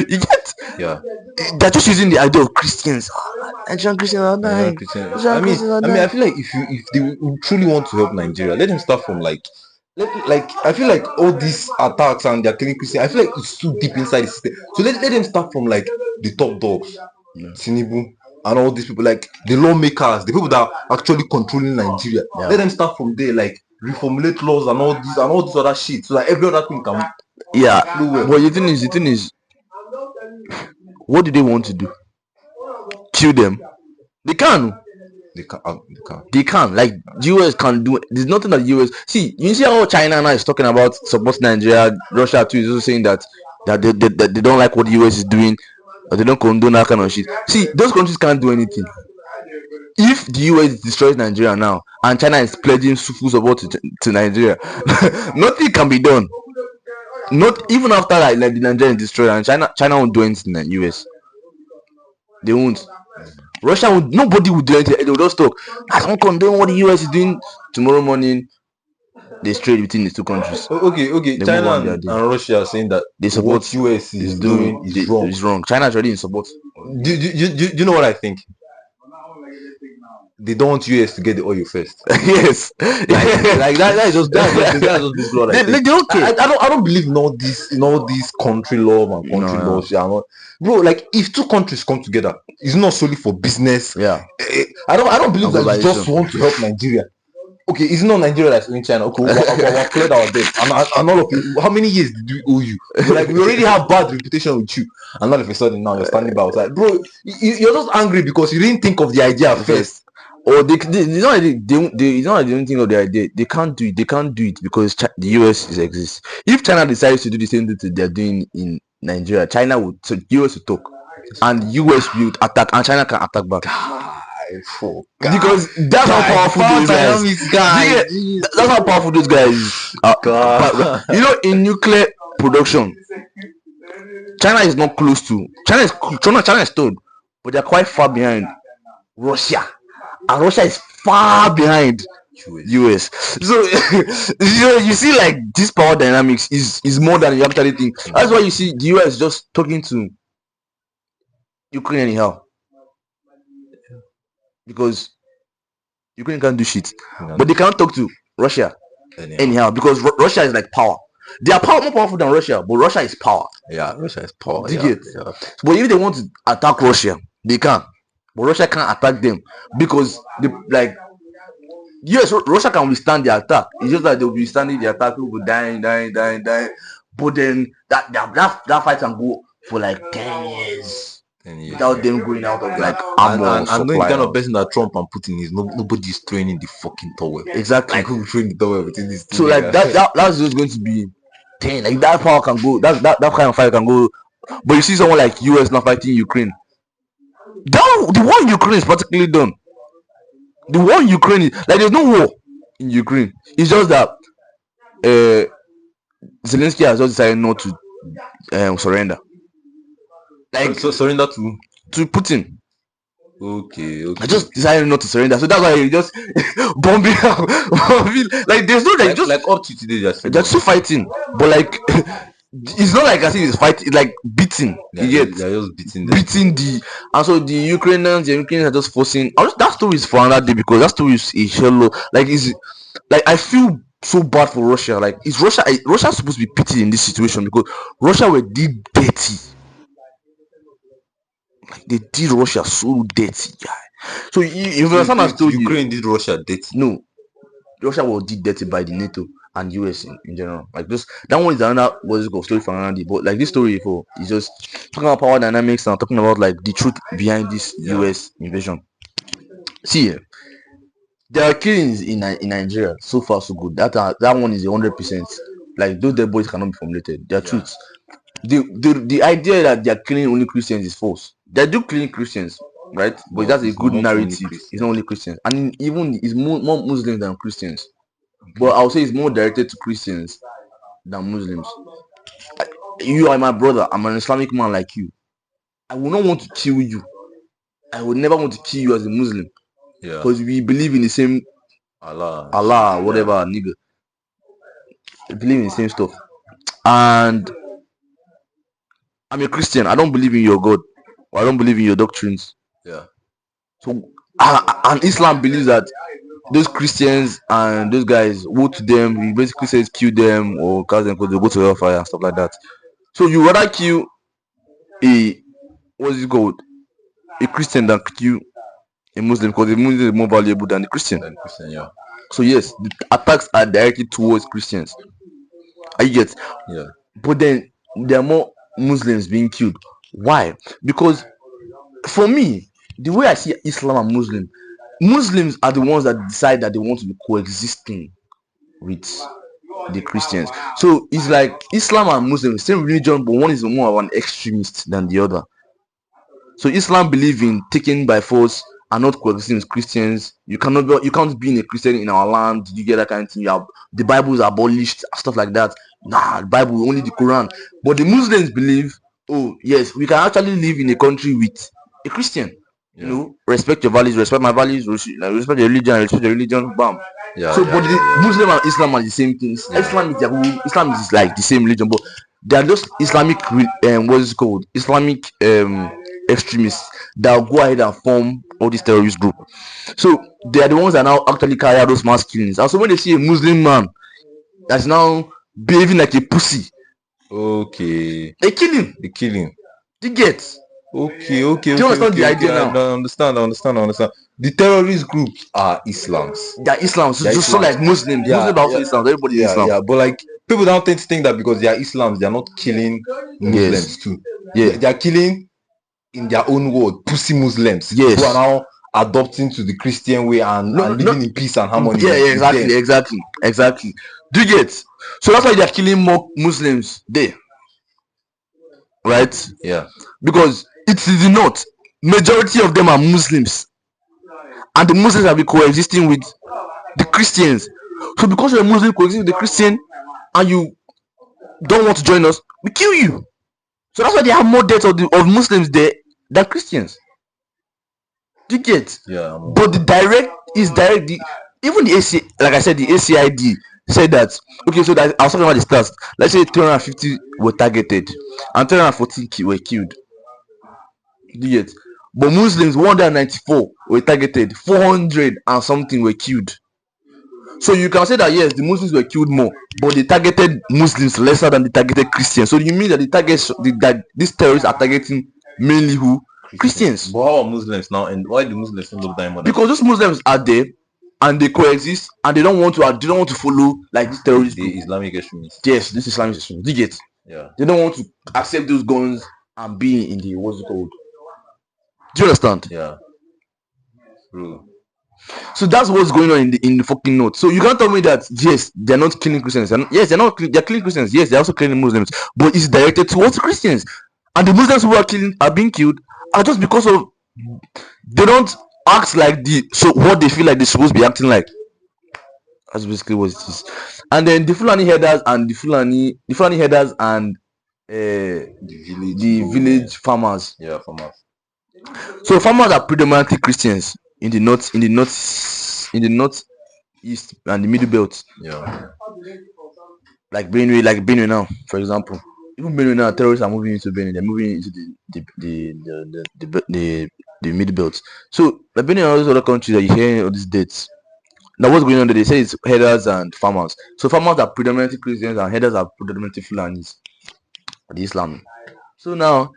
You get? Yeah. They're just using the idea of Christians. Nigerian Christians are Nigerian dying. Christian. Nigerian Christians are I dying. feel like if they truly want to help Nigeria, let them start from like I feel like all these attacks and they're killing Christians, I feel like it's too deep inside the system. So let them start from like the top dogs, Tinubu and all these people, like the lawmakers, the people that are actually controlling Nigeria. Yeah. Let them start from there, like reformulate laws and all this other shit, so that every other thing can Yeah. flow well. But the thing is, what do they want to do? Kill them? They can. They can. Like the US can do. There's nothing that the US see. You see how China now is talking about supporting Nigeria. Russia too is also saying that they don't like what the US is doing, or they don't condone that kind of shit. See, those countries can't do anything. If the US destroys Nigeria now and China is pledging full support to Nigeria, nothing can be done. Not even after like the Nigeria is destroyed and China won't do anything in the US. They won't. Russia would. Nobody would do anything. They'll just talk. I don't condone what the US is doing. Tomorrow morning, there's trade between the two countries. Okay. They China move on and Russia are saying that They support what US is doing is wrong. It's wrong. China is already in support. Do you know what I think? They don't want US to get the oil first. Yes. Like that is just that's just this law. They okay. I don't believe in all these country love and country laws. Yeah, bro. Like if two countries come together, it's not solely for business. Yeah. I don't believe that you just want to help Nigeria. Okay, it's not Nigeria that's in China. Okay, we cleared our debt, and all of you. How many years did we owe you? Like we already have bad reputation with you, and all of a sudden now you're standing by outside, bro. You're just angry because you didn't think of the idea first. Or they don't think of the idea. They can't do it. They can't do it because the US exists. If China decides to do the same thing they're doing in Nigeria, China would. So US will talk, and US will attack, and China can attack back. Because that's how powerful those guys. That's how powerful those guys are. You know, in nuclear production, China is not close to. China is third, but they're quite far behind Russia. And Russia is far behind US. So you see, like this power dynamics is more than you actually think. That's why you see the US just talking to Ukraine anyhow, because Ukraine can't do shit, but they cannot talk to Russia anyhow because Russia is like power. They are more powerful than Russia, but Russia is power. Yeah, Russia is power. Yeah. But if they want to attack Russia, they can. But Russia can't attack them because yes, Russia can withstand the attack. It's just that they'll be withstanding the attack, people dying. But then that fight can go for like 10 years without them going out of like armor. And the kind of person that Trump and Putin is, nobody's training the fucking towel. Exactly. Like who train the towel within this? So like that's just going to be 10. Like that power can go. That kind of fight can go. But you see someone like US now fighting Ukraine. The war in Ukraine is practically done. The war in Ukraine is like there's no war in Ukraine. It's just that Zelensky has just decided not to surrender. Like so surrender to Putin. Okay. I just decided not to surrender, so that's why he just bombing out. Like there's no like up to today they're still fighting, but like it's not like I think it's fighting. It's like beating. They're just beating and so the Ukrainians are just forcing. That story is for another day because that story is a shallow. Like I feel so bad for Russia. Like is Russia supposed to be pitied in this situation because Russia did dirty. Like they did Russia so dirty, guy. So if you understand that story, Ukraine did Russia dirty. No, Russia was did dirty by the NATO and US in general. Like just that one is another story for another day. But like this story is just talking about power dynamics and talking about like the truth behind this US invasion. See, there are killings in Nigeria. So far so good. That one is 100%. Like those dead boys cannot be formulated. They are truths. The idea that they are killing only Christians is false. They do killing Christians, right? But that's a good narrative. It's not only Christians, and even it's more Muslims than Christians. but I'll say it's more directed to Christians than Muslims. You are my brother. I'm an Islamic man like you. I will not want to kill you. I would never want to kill you as a Muslim Yeah. because we believe in the same Allah. whatever, nigga. We believe in the same stuff. And I'm a Christian. I don't believe in your God. Or I don't believe in your doctrines. Yeah. So, and Islam believes that those Christians and those guys, woe to them. We basically says kill them or cast them because they go to hellfire and stuff like that. So you rather kill what's it called? A Christian than kill a Muslim because the Muslim is more valuable than the Christian. Yeah. So yes, the attacks are directed towards Christians. I get. Yeah. But then there are more Muslims being killed. Why? Because for me, the way I see Islam and Muslims are the ones that decide that they want to be coexisting with the Christians. So it's like Islam and Muslims, same religion, but one is more of an extremist than the other. So Islam believe in taking by force and not coexisting with Christians. You can't be a Christian in our land. You get that kind of thing. The Bible is abolished, stuff like that. Nah, the Bible, only the Quran. But the Muslims believe, oh yes, we can actually live in a country with a Christian. You know, respect your values, respect my values, respect your religion, bam. Yeah. So, but the Muslim and Islam are the same things. Islam is like the same religion, but they are just Islamic. What is it called? Islamic extremists that will go ahead and form all this terrorist group. So they are the ones that now actually carry out those mass killings. And so when they see a Muslim man that's now behaving like a pussy, okay, they kill him. You get. Okay. Do you understand the idea now? I understand. The terrorist groups are Islams. They are Islams. Just so like Muslims. Yeah, Muslims are also Islam. Everybody is Islam. Yeah, but like people don't tend to think that because they are Islams, they are not killing Muslims too. Yeah. They are killing, in their own word, pussy Muslims. Yes. Who are now adopting to the Christian way and living in peace and harmony. Yeah, exactly. Do you get? So that's why they are killing more Muslims there. Right? Yeah. Because it is the north. Majority of them are Muslims. And the Muslims have been coexisting with the Christians. So because you're a Muslim coexisting with the Christian and you don't want to join us, we kill you. So that's why they have more deaths of Muslims there than Christians. Do you get? Yeah. But the direct. Even the AC, like I said, the ACID said that. Okay, so that I was talking about the stats. Let's say 350 were targeted and 340 were killed. Do you get? But Muslims 194 were targeted, 400 and something were killed. So you can say that yes, the Muslims were killed more, but they targeted Muslims lesser than they targeted Christians. So you mean that that these terrorists are targeting mainly who? Christians. But how are Muslims now? And why do Muslims end up dying more? Because those Muslims are there and they coexist and they don't want to follow like this terrorist group. Islamic extremists. Yes, this Islamic extremists. You get? Yeah. They don't want to accept those guns and be in the what's it called? Do you understand? Yeah. True. So that's what's going on in the fucking note. So you can't tell me that yes, they're not killing Christians. Yes, they're killing Christians. Yes, they're also killing Muslims. But it's directed towards Christians. And the Muslims who are being killed are just because of they don't act like what they feel like they're supposed to be acting like. That's basically what it is. And then the Fulani headers and the village farmers. Yeah, farmers. So farmers are predominantly Christians in the north, east and the middle belt. Yeah. Like Benue now, for example. Even Benue now, terrorists are moving into Benue. They're moving into the middle belt. So like Benue and all those other countries that you hear all these dates. Now what's going on there? They say it's headers and farmers. So farmers are predominantly Christians and headers are predominantly Fulanis. The Islam. So now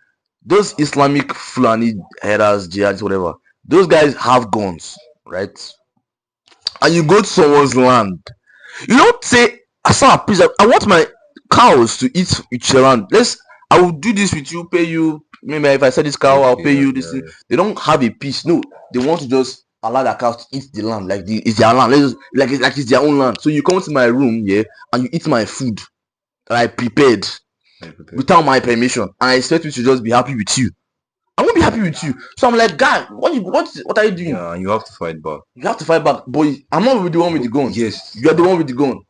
those Islamic Fulani headers, jihadists, whatever, those guys have guns, right? And you go to someone's land. You don't say, please, I want my cows to eat each around. I will do this with you, pay you. Maybe if I sell this cow, I'll pay you this thing. They don't have a peace. No, they want to just allow their cows to eat the land like it's their land. Like it's their own land. So you come to my room, yeah, and you eat my food that I prepared without my permission, and I expect you to just be happy with you. I won't be happy with you. So I'm like, guy, what are you doing? Yeah, and you have to fight back. You have to fight back, boy. I'm not with the one with the gun. Yes. You are the one with the gun.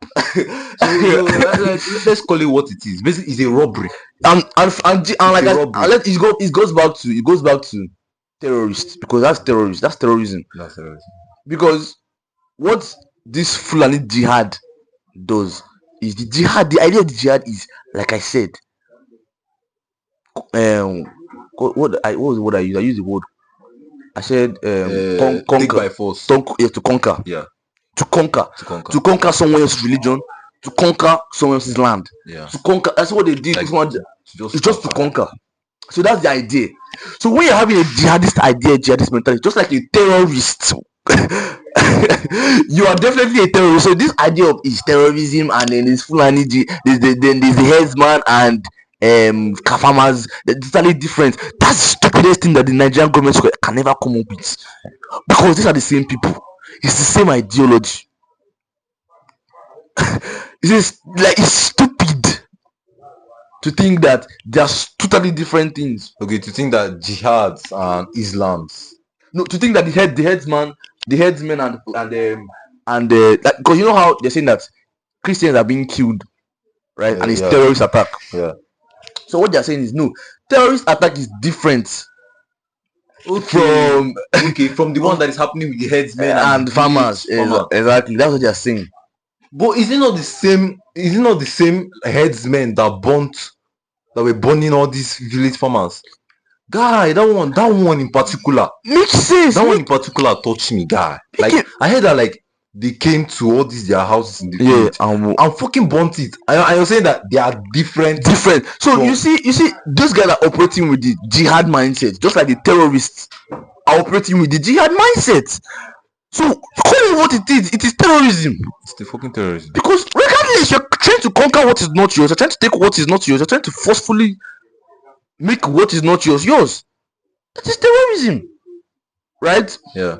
Let's call it what it is. Basically, it's a robbery. And like a robbery. it goes back to terrorists, because that's terrorism. That's terrorism. Because what this Fulani jihad does is the idea of the jihad is, like I said, what was the word I used? I used the word. I said Take conquer by force. to conquer. Yeah. To conquer. To conquer. To conquer someone else's religion, to conquer someone else's land. Yeah. To conquer. That's what they did. Like, This one, just it's just to conquer. So that's the idea. So when you're having a jihadist idea, jihadist mentality, just like a terrorist, you are definitely a terrorist. So this idea of is terrorism, and then this Fulani, there's the headsman and farmers, they're totally different. That's the stupidest thing that the Nigerian government can never come up with, because these are the same people. It's the same ideology. It's stupid to think that they are totally different things. Okay, to think that jihads and Islams. No, to think that the headsmen and because you know how they're saying that Christians are being killed, right? And it's terrorist attack. Yeah. So what they're saying is, no, terrorist attack is different from the one that is happening with the headsmen and farmers. Exactly, that's what they're saying. But is it not the same? Is it not the same headsmen that were burning all these village farmers? Guy, that one in particular makes sense. That one in particular touched me, guy. Like, I heard that like they came to all these their houses in the village and fucking burnt it. I was saying that they are different. So you see, those guys are operating with the jihad mindset, just like the terrorists are operating with the jihad mindset. So call it what it is. It is terrorism. It's the fucking terrorism. Because regardless, you're trying to conquer what is not yours. You're trying to take what is not yours. You're trying to forcefully make what is not yours. That is terrorism, right? Yeah.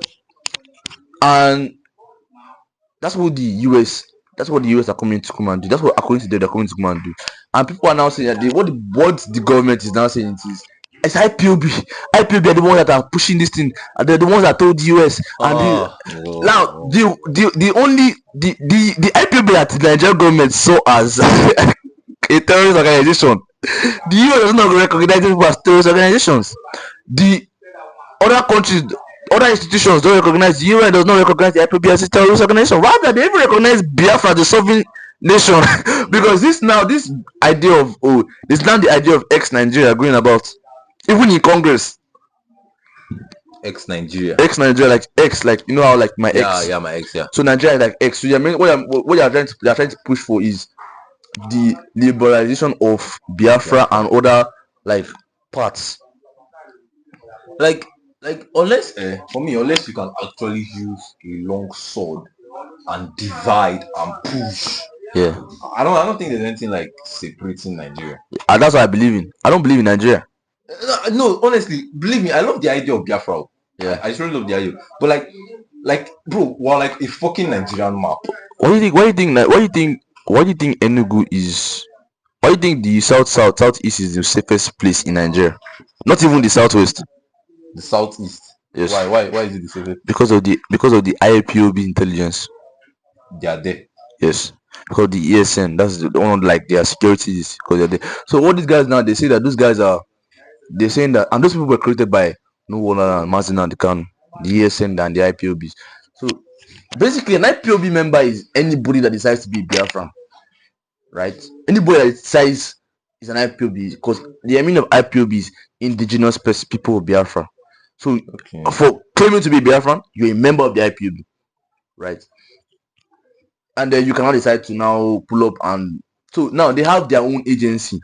And that's what the US are coming to come and do. That's what, according to them, they're coming to come and do. And people are now saying that what the government is now saying is, it's IPOB are the ones that are pushing this thing, and they're the ones that told the US. And now the IPOB that the Nigerian government saw as a terrorist organization, the US does not recognize people as terrorist organizations. The other countries, other institutions don't recognize. The UN does not recognize the IPOB as a terrorist organization. Rather, they even recognize Biafra as the sovereign nation. Because this idea of the idea of ex-Nigeria going about, even in Congress. Ex-Nigeria, like X, like you know how like my ex. Yeah, my ex. Yeah. So Nigeria is like X. So what they are trying to push for is the liberalization of Biafra and other like parts. Like unless for me, unless you can actually use a long sword and divide and push. Yeah. I don't think there's anything like separating Nigeria. And that's what I believe in. I don't believe in Nigeria. No, honestly, believe me, I love the idea of Biafra. Yeah, I really love the idea. But like, bro, we're like a fucking Nigerian map. Why do you think Enugu is? Why do you think the southeast is the safest place in Nigeria? Not even the southwest. The southeast. Yes. Why is it the safest? Because of the IPOB intelligence. They are there. Yes. Because the ESN, that's the one of like their securities. Because they're there. So what these guys now, they say that those guys are, they're saying that, and those people were created by no one and Mazin and the Kanu, the ESN and the IPOBs. So basically, an IPOB member is anybody that decides to be Biafran, right? Anybody that decides is an IPOB, because the meaning of IPOB is indigenous people of Biafra. So for claiming to be Biafran, you're a member of the IPOB, right? And then you cannot decide to now pull up, and so now they have their own agency.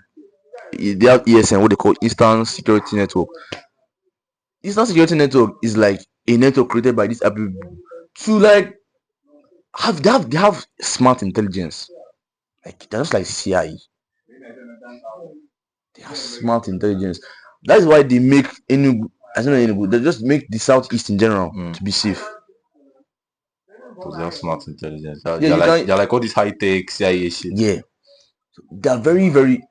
They have ESN, what they call Eastern Security Network. Eastern Security Network is like a network created by these people to like they have smart intelligence. Like they're just like CIA. They have smart intelligence. That's why they make they just make the southeast in general to be safe. Because they have smart intelligence. They're like all this high tech CIA shit. Yeah. So they're very, very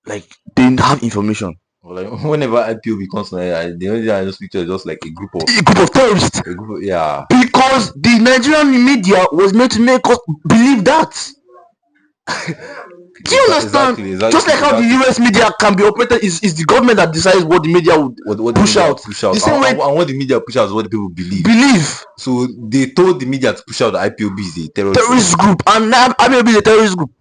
like they have information. Like whenever IPOB comes to Nigeria, the only thing I just picture is just like A group of terrorists. yeah. Because the Nigerian media was meant to make us believe that. Do you understand? Exactly, Just like how the US media can be operated, is the government that decides what the media would what push the media out. push out. The same way And what the media push out is what the people believe. believe So they told the media to push out the IPOB is a terrorist group, and now IPOB is a terrorist group.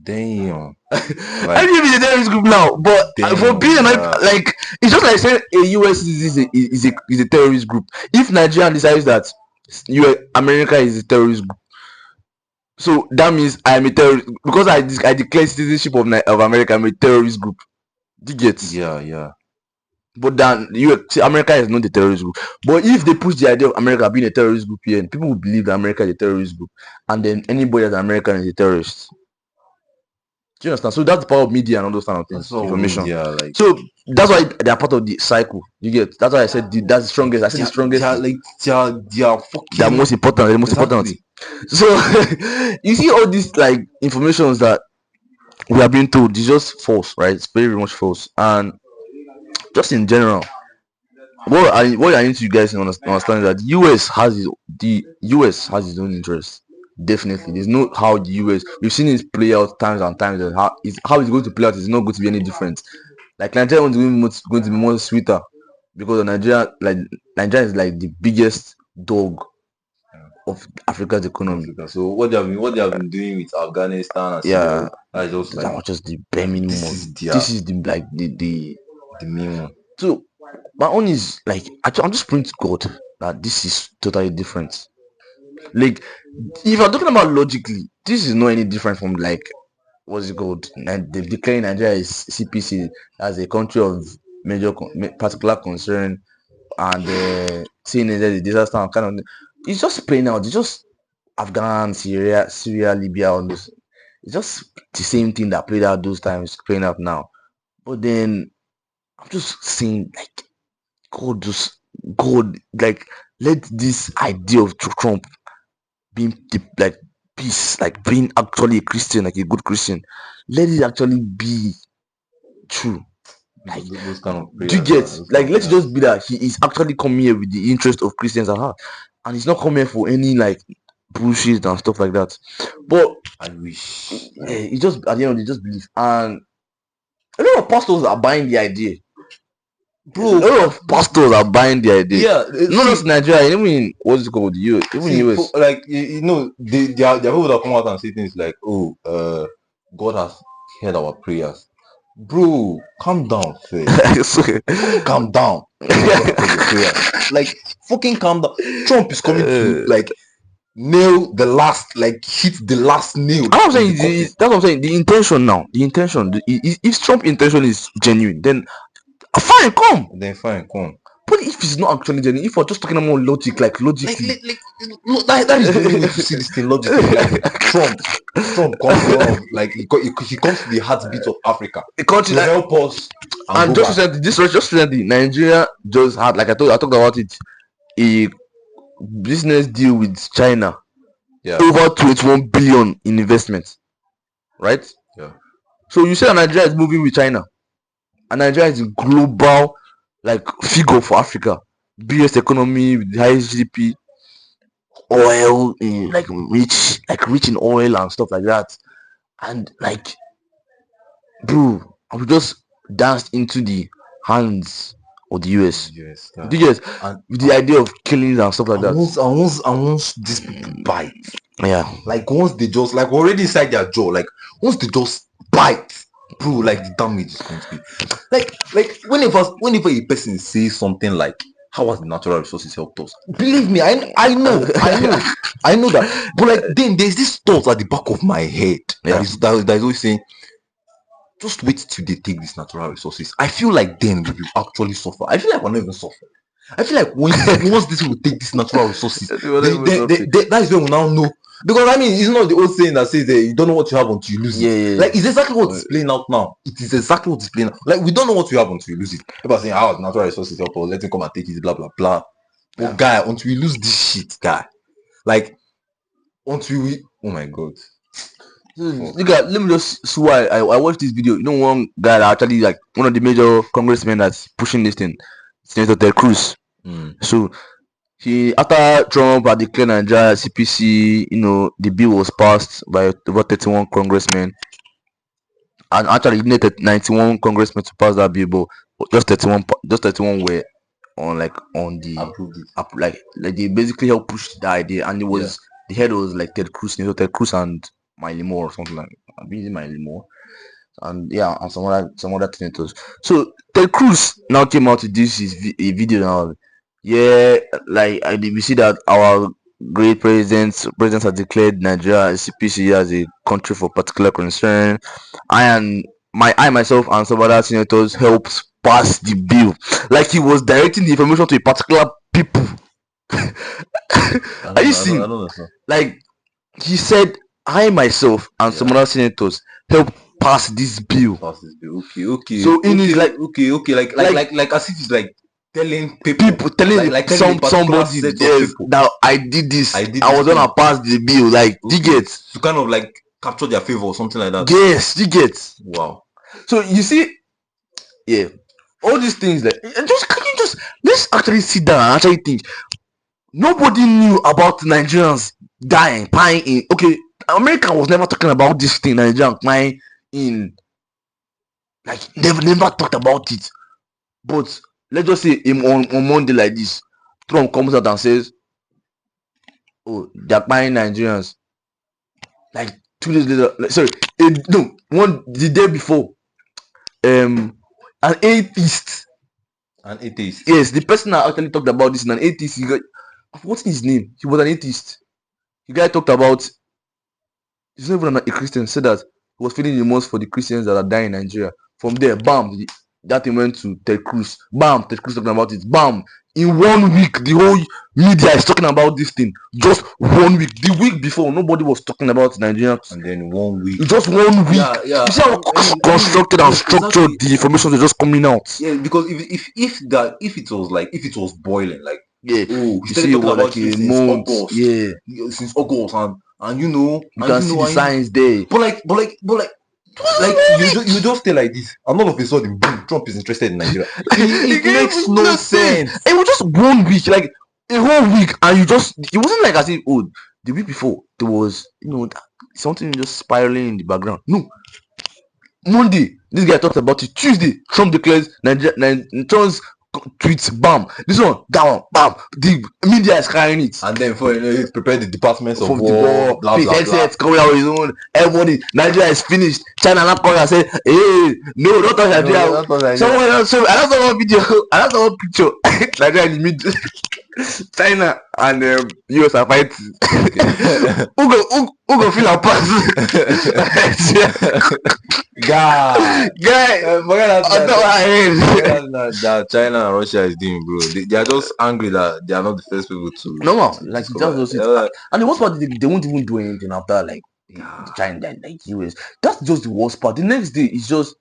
Damn. IPOB is a terrorist group now, but for being like it's just like saying a US is a terrorist group. If Nigeria decides that America is a terrorist group, so that means I am a terrorist because I declare citizenship of America. I'm a terrorist group. Do you get? Yeah. But then America is not a terrorist group. But if they push the idea of America being a terrorist group here, people will believe that America is a terrorist group, and then anybody that's American is a terrorist. Do you understand? So that's the power of media and all those kind of things. Information. Yeah, like so that's why they are part of the cycle. You get? That's why I said that's the strongest. I said the strongest. They are fucking. They are most important. They're the most important. So you see all these like informations that we are being told is just false, right? It's very, very much false. And just in general, what I need you guys to understand that the US has its own interest. Definitely, there's no how the US we've seen it play out times and times, and how it's going to play out is not going to be any different. Like Nigeria is going to be more sweeter because Nigeria is like the biggest dog of Africa's economy. So what they have been doing with Afghanistan and yeah, that's just like that was just the bare minimum. This is the like the minimum. So my own is like I'm just praying to God that this is totally different. Like if you're talking about logically, this is not any different from like what's it called? They've declared Nigeria is CPC as a country of major particular concern, and seeing it as a disaster kind of. It's just playing out. It's just Afghan, Syria, Libya, all this. It's just the same thing that played out those times playing out now. But then I'm just saying like God, like let this idea of Trump being like peace, like being actually a Christian, like a good Christian, let it actually be true. Like those kind of do you get like let's just be that he is actually coming here with the interest of Christians at heart, and he's not coming here for any like bullshit and stuff like that. But I wish he just at the end of the day just believe, and a lot of pastors are buying the idea. Bro, a lot of pastors are buying the idea. Yeah, not just Nigeria, even what's it called? Even US. Like there are people that come out and say things like, "Oh, God has heard our prayers." Bro, calm down, calm down. Like fucking calm down. Trump is coming to like nail the last, like hit the last nail. That's what I'm saying. The intention now. If Trump's intention is genuine, then fine, come. But if it's not actually genuine, if we're just talking about logic, like logically, that is the way you see this thing logically. Like, Trump comes like he comes to the heartbeat of Africa. The country to help us. And just recently, Nigeria just had, like I talked about it, a business deal with China. Yeah. Over 21 billion in investment. Right? Yeah. So you say that Nigeria is moving with China. And Nigeria is a global like figure for Africa. Biggest economy with the highest GDP, oil, like rich in oil and stuff like that. And like, bro, we just danced into the hands of the US. Do you guys? And with the idea of killings and stuff like that. Once these people bite, yeah, like once they just like already inside their jaw, like once they just bite, bro, like the damage is going to be like whenever a person says something like, how has the natural resources helped us? Believe me, I know that. But like then there's this thought at the back of my head that is always saying, just wait till they take these natural resources. I feel like then we will actually suffer. I feel like we're not even suffering. I feel like once this will take these natural resources, that is when we now know. Because I mean, it's not the old saying that says that you don't know what you have until you lose it. Yeah. Like it's exactly what is playing out now. It is exactly what is playing out. Like we don't know what you have until you lose it. People are saying, "How natural resources help us? Let him come and take it." Blah blah blah. But guy, until we lose this shit, guy, like until we, oh my god, Look at, let me just see why I watched this video. You know, one guy that actually like one of the major congressmen that's pushing this thing, Senator Ted Cruz. So he, after Trump had declared Nigeria CPC, you know, the bill was passed by over 31 congressmen, and actually he needed 91 congressmen to pass that bill, but just 31 were on the Approved it. like they basically helped push the idea, and it was the head was like Ted Cruz, Ted Cruz and Miley Moore or something like that. I'm using Miley Moore, and yeah, and some other senators. So Ted Cruz now came out to this a video now. Yeah, like we see that our great presidents have declared Nigeria as CPC as a country for particular concern. I myself and some other senators helped pass the bill. Like he was directing the information to a particular people. Are you seeing? Like he said, I myself and some other senators helped pass this bill. Okay. So in his like like as if it's like telling people telling somebody that I did this. I was gonna pass the bill. Like you get to kind of like capture their favor or something like that. Yes, you get. Wow. So you see, yeah, all these things like let's actually sit down and actually think. Nobody knew about Nigerians dying, paying in. Okay, America was never talking about this thing. Nigerians paying in, like never talked about it. But let's just say on Monday like this, Trump comes out and says, "Oh, they're buying Nigerians." Like 2 days later, the day before, an atheist. Yes, the person that actually talked about this, an atheist. What's his name? He was an atheist. The guy talked about. He's not even a Christian. Said that he was feeling remorse for the Christians that are dying in Nigeria. From there, bam, that thing went to Ted Cruz. Bam, Ted Cruz talking about it. Bam, in 1 week, the whole media is talking about this thing. Just 1 week. The week before, nobody was talking about Nigeria. And then 1 week. Just 1 week. Yeah. You see how constructed and structured the information is just coming out. Yeah, because if it was boiling, like you see what like a month, since August, and you can see the signs there. But like you just stay like this, and all of a sudden, boom, Trump is interested in Nigeria. It makes no sense. It was just 1 week, like a whole week, and it wasn't like as if the week before there was something just spiraling in the background. No. Monday, this guy talked about it. Tuesday, Trump declares Trump's tweets, bam. This one, that one, bam. The media is carrying it. And then for he prepared the departments of war, blah, blah, blah. Coming out with his own. Everybody, Nigeria is finished. China not coming and say, hey, no, don't touch Nigeria. Someone else, so I don't know one video, I don't know one picture. Nigeria in the middle. China and US are fighting. Who go feel a pass? Guy, forget that China and Russia is doing, bro. They are just angry that they are not the first people to. No, like just and the worst part, they won't even do anything after like China, like US. That's just the worst part. The next day is just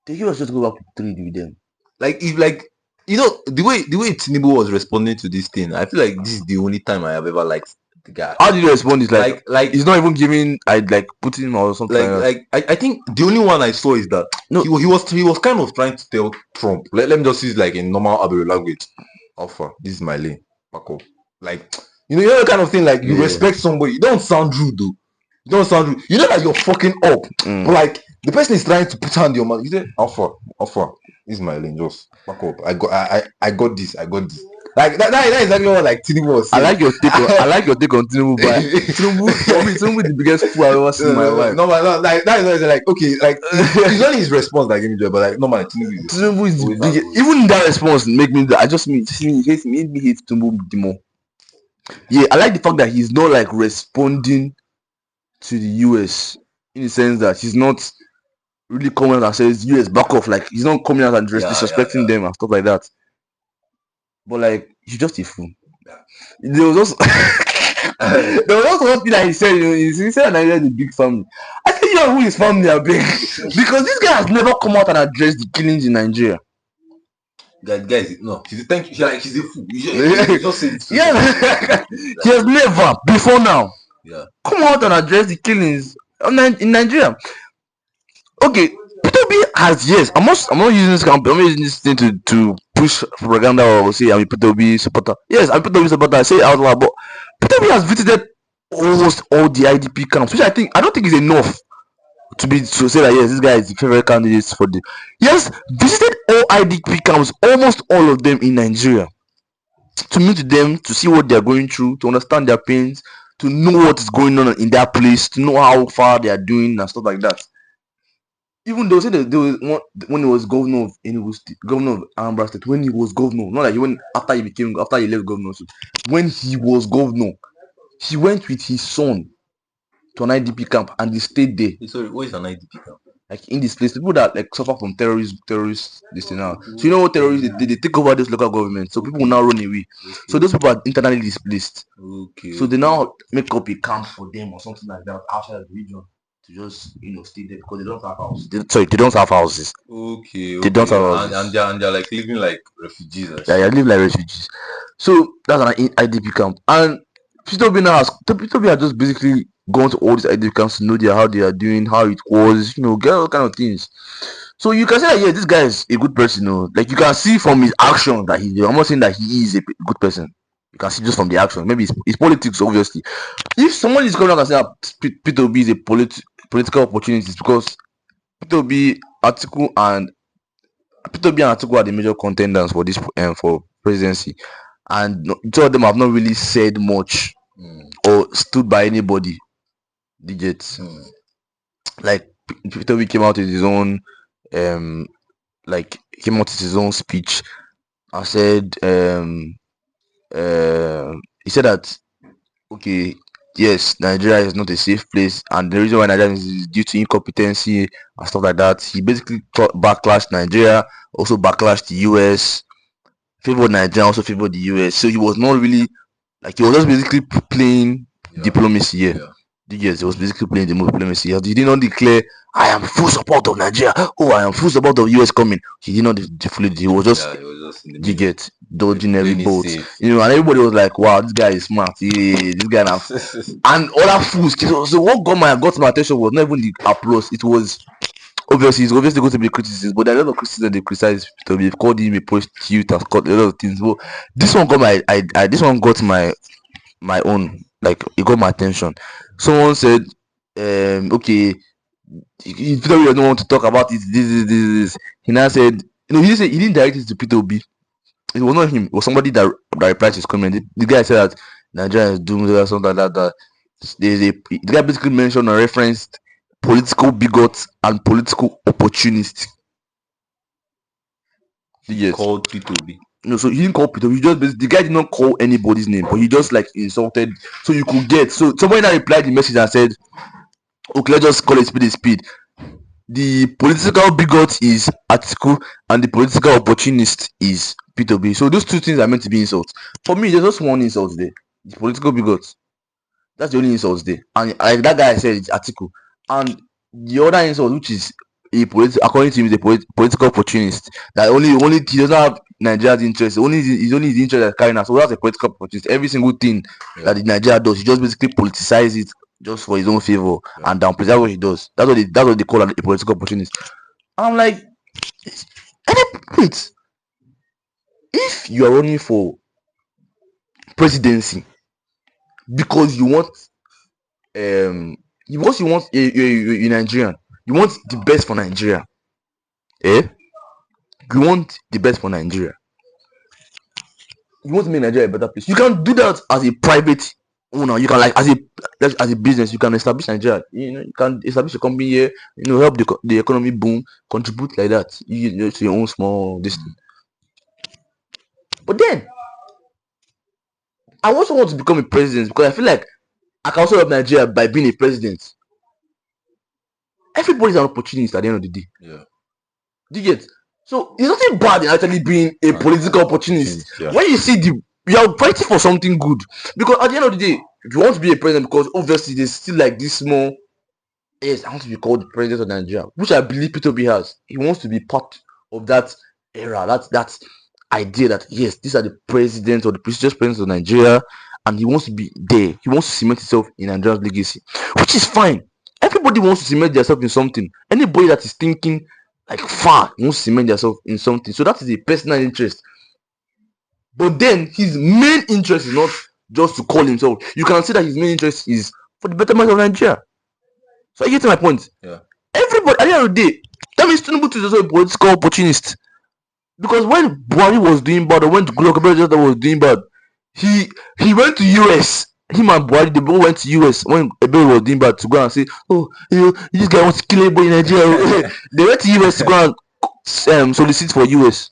the US just go back to trade with them. Like if the way Tinubu was responding to this thing, I feel like this is the only time I have ever liked the guy. How did you respond? Is like he's not even giving. I'd like put him or something. I think the only one I saw is that he was kind of trying to tell Trump. Let me just use like in normal Abel language. Alpha, this is my lane. Back up. Like you know the kind of thing. Like you respect somebody. You don't sound rude though. You don't sound rude. You know that you're fucking up. But like the person is trying to put hand your mouth. You say Alpha. This is my lane. Just back up. I got this. Like that is exactly what like Tinubu was saying. I like your take on Tinubu, but Tinubu is the biggest fool I've ever seen in my life. No, like that is like okay, like it's only his response that gave me joy, but like normally Tinubu is the biggest. Even that response made me hate Tinubu the more. Yeah, I like the fact that he's not like responding to the US in the sense that he's not really coming out and says US back off. Like he's not coming out and disrespecting them and stuff like that. But like he's just a fool. There was also one thing that he said. He said Nigeria is a big family. I think who his family are big because this guy has never come out and addressed the killings in Nigeria. Guys, no, he's a fool. He just said he has never before now. Yeah. Come out and address the killings In Nigeria. Okay, Peter B has, yes. I'm not using this I'm not using this thing to push propaganda or say I'm a Peter B supporter. Yes, I'm a Peter B supporter. I say it out loud, but Peter B has visited almost all the IDP camps, which I don't think is enough to say that yes, this guy is the favorite candidate for the. Yes, visited all IDP camps, almost all of them in Nigeria, to meet with them, to see what they are going through, to understand their pains, to know what is going on in their place, to know how far they are doing and stuff like that. Even though say that there was one when he was governor of Enugu State, governor of Anambra State, when he was governor, not like he went after he left governorship. When he was governor, he went with his son to an IDP camp and they stayed there. Sorry, what is an IDP camp? Like in this place, people that like suffer from terrorists, this thing now. So you know what terrorists they take over this local government, so people will now run away. So those people are internally displaced. Okay. So they now make up a camp for them or something like that outside the region to just stay there because they don't have houses. They don't have houses. Okay. They don't have houses. And they're like living like refugees. Yeah, they live like refugees. So that's an IDP camp. And Peter B has just basically gone to all these IDP camps to know how they are doing, how it was, get all kind of things. So you can say that, yeah, this guy is a good person. Like you can see from his action that I'm not saying that he is a good person. You can see just from the action. Maybe it's politics, obviously. If someone is coming out and saying that Peter B is a political opportunity, because Peter B, Atiku and Atiku are the major contenders for this for presidency, and two of them have not really said much or stood by anybody. Digits. Like Peter B came out with his own speech and said he said that okay, yes, Nigeria is not a safe place, and the reason why Nigeria is due to incompetency and stuff like that. He basically backlashed Nigeria, also backlashed the US, favored Nigeria, also favored the US. So he was not really he was just basically playing diplomacy here. Yeah. Yes, he was basically playing the diplomacy. He did not declare, "I am full support of Nigeria." Oh, I am full support of US coming. He did not deflate. He was just dodging every boat. And everybody was like, "Wow, this guy is smart. This guy now." And other fools. So what got my attention was not even the applause. It was obviously going to be criticism, but there are a lot of criticism they criticize Peter B. They've called him a prostitute and called a lot of things. But this one got my own, like it got my attention. Someone said, okay, Peter B don't want to talk about it. This. He now said, he didn't direct it to Peter B. It was not him. It was somebody that replied to his comment. The guy said that Nigeria is doomed or something like that. The guy basically mentioned or referenced political bigots and political opportunists. Yes. Called Peter B. No, so he didn't call Peter. The guy did not call anybody's name, but he just insulted. So you could get. So somebody now replied the message and said, "Okay, let's just call it speed. The political bigot is Atiku, and the political opportunist is Peter B. So those two things are meant to be insults. For me, there's just one insult there. The political bigot. That's the only insult there. And like that guy said, it's Atiku. And the other insult, which is according to him, is a political opportunist. That only he doesn't have Nigeria's interest. He's only his interest as carrying out. So that's a political opportunist. Every single thing that Nigeria does, he just basically politicizes it just for his own favor and downplays. That's what he does. That's what they call a political opportunist. I'm like, wait. If you are running for presidency because you want because you want a Nigerian, you want the best for Nigeria, you want the best for Nigeria, you want to make Nigeria a better place. You can do that as a private owner. You can as a business, you can establish Nigeria. You can establish a company here, help the economy boom, contribute like that, to your own small distance. But then I also want to become a president because I feel like I can also help Nigeria by being a president. Everybody's an opportunist at the end of the day. Yeah. Do you get? So it's nothing bad in actually being a political opportunist. Yeah. When you see you're fighting for something good. Because at the end of the day, if you want to be a president, because obviously there's still like this small, yes, I want to be called the president of Nigeria, which I believe Peter B has. He wants to be part of that era, that idea that yes, these are the presidents or the prestigious presidents of Nigeria, and he wants to be there. He wants to cement himself in Nigeria's legacy, which is fine. Everybody wants to cement themselves in something. Anybody that is thinking like far wants to cement themselves in something. So that is a personal interest. But then his main interest is not just to call himself. You can see that his main interest is for the betterment of Nigeria. So I get to my point. Yeah. Everybody at the end of the day, that means Tinubu is also a political opportunist. Because when Buhari was doing bad, or when Goodluck was doing bad, he went to US. Him and Buhari, they both went to US when Ebele was doing bad to go and say, oh, this guy wants to kill everybody in Nigeria. They went to US to go and solicit for US.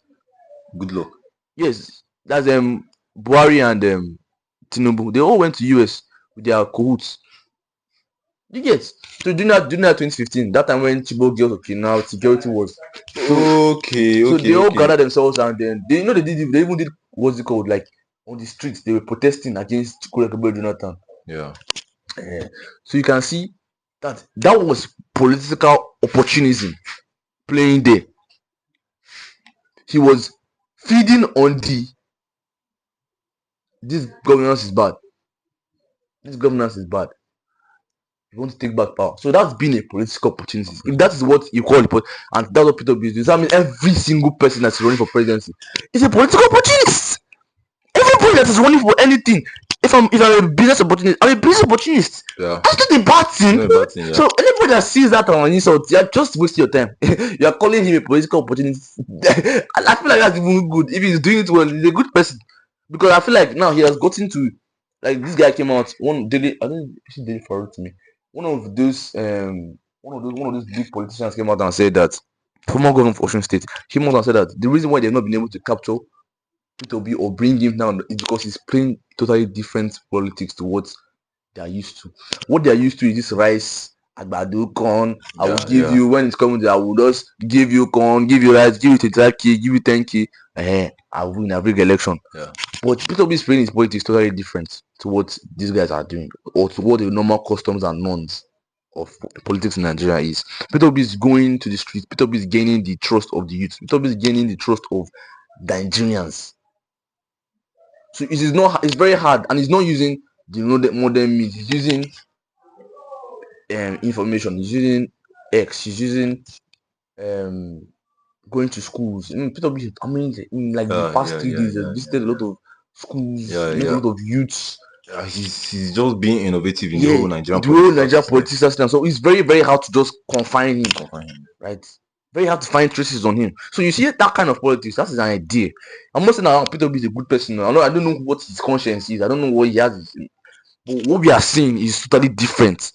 Good luck. Yes, that's Buhari and Tinubu. They all went to US with their cahoots. You get so during that 2015, that time when Chibok girls were kidnapped, security was Okay. so they all okay. gathered themselves and then they even did what's it called, like on the streets they were protesting against Goodluck Jonathan. Yeah. So you can see that was political opportunism playing there. He was feeding on this governance is bad. This governance is bad. You want to take back power. So that's been a political opportunity. If that is what you call it, and that's what Peter Obi is doing, so I mean every single person that's running for presidency is a political opportunist. Everybody that is running for anything, if I'm a business opportunist, I'm a business opportunist. Yeah. That's not a bad thing. Not a bad thing, yeah. So anybody that sees that on insult, you're just wasting your time. You are calling him a political opportunist. I feel like that's even good. If he's doing it well, he's a good person. Because I feel like now he has gotten to, like, this guy came out one daily. I don't see daily forward to me. One of those big politicians came out and said that former governor of Osun State came out and said that the reason why they've not been able to capture Peter Obi or bring him down is because he's playing totally different politics to what they are used to. What they are used to is this rice, agbado, corn. I will give you when it's coming to, I will just give you corn, give you rice, give you 25k, give you 10k. I win every election. Yeah. But Peter Obi's playing his politics totally different to what these guys are doing, or to what the normal customs and norms of politics in Nigeria is. Peter Obi is going to the streets. Peter Obi is gaining the trust of the youth. Peter Obi is gaining the trust of Nigerians. So it is not. It's very hard, and he's not using the modern means. He's using information. He's using X. He's using going to schools. Peter Obi, I mean, in like the past 3 days, visited a lot of schools, met a lot of youths. He's just being innovative in the whole Nigerian politics system. So it's very, very hard to just confine him. Right? Very hard to find traces on him. So you see that kind of politics, that is an idea. I'm not saying that Peter Obi is a good person. I don't know what his conscience is. I don't know what he has. But what we are seeing is totally different.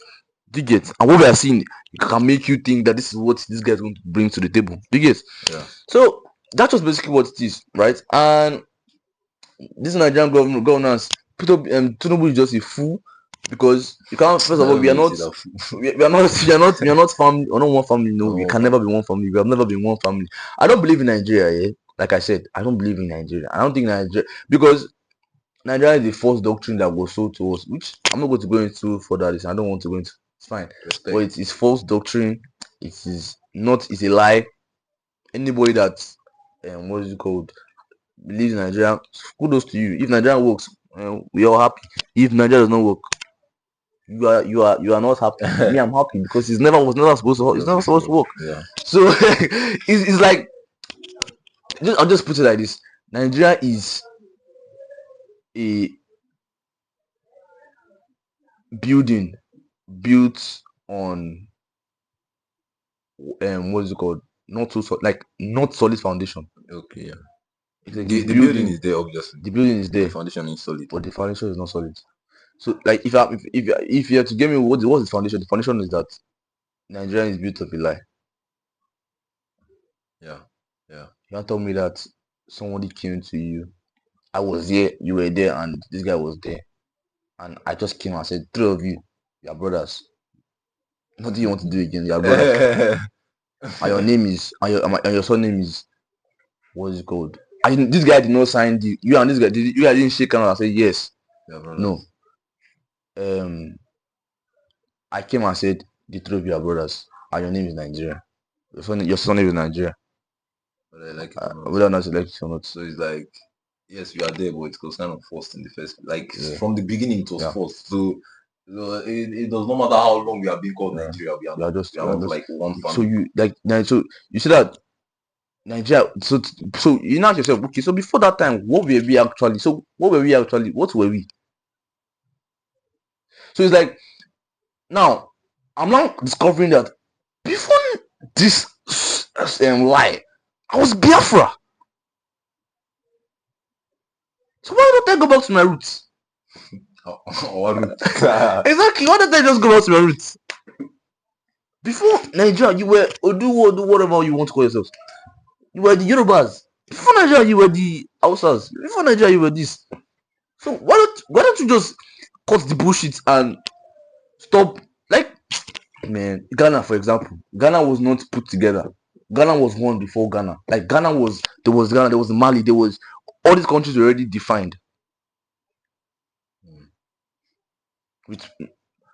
Do you get? And what we are seeing, it can make you think that this is what this guy is going to bring to the table. Do you get? Yeah. So that's just basically what it is, right? And this Nigerian governance, Tinubu is just a fool, because you can't. First of all, we are not family. We're not one family. No, we can never be one family. We have never been one family. I don't believe in Nigeria. Like I said, I don't believe in Nigeria. I don't think Nigeria, because Nigeria is the false doctrine that was sold to us, which I'm not going to go into further. This I don't want to go into. It's fine. Respect. But it is false doctrine. It is not. It's a lie. Anybody that what is it called, believes in Nigeria, kudos to you. If Nigeria works, we are happy. If Nigeria does not work, you are not happy. Me, I'm happy because it's never supposed to work. Yeah. So it's like, I'll just put it like this: Nigeria is a building built on what is it called? Not solid foundation. Okay, yeah. Like the building is there, obviously. The building is there. The foundation is solid, but the foundation is not solid. So, like, if you have to give me what's the foundation, the foundation is that Nigeria is built of a lie. Yeah. You can't tell me that somebody came to you, I was there, you were there, and this guy was there, and I just came and said, 3 of you are brothers. What do you want to do again? You are brothers. And your name is, and your surname is, what is it called? This guy did not sign the. You and this guy didn't shake hands and say yes. No. I came and said, the 3 of you are brothers, and your name is Nigeria. Your surname is Nigeria. Whether or not select or not. So it's like, yes, we are there, but it was kind of forced in the first. From the beginning, it was forced. So It does not matter how long we have been called Yeah. Nigeria. We are We are not, just- we are we are not just- like one So family. you like so you see that Nigeria. So you now ask yourself, okay. So before that time, what were we actually? So what were we actually? What were we? So it's like now I'm now discovering that before this lie, I was Biafra. So why don't I go back to my roots? Exactly. Why don't I just go back to my roots? Before Nigeria, you were Odu, whatever you want to call yourselves. You were the Yorubas. Before Nigeria, you were the Hausas. Before Nigeria, you were this. So why don't you just cut the bullshit and stop? Like, man, Ghana, for example, Ghana was not put together. Ghana was one before Ghana. Like Ghana was there was Mali, there was all these countries were already defined. With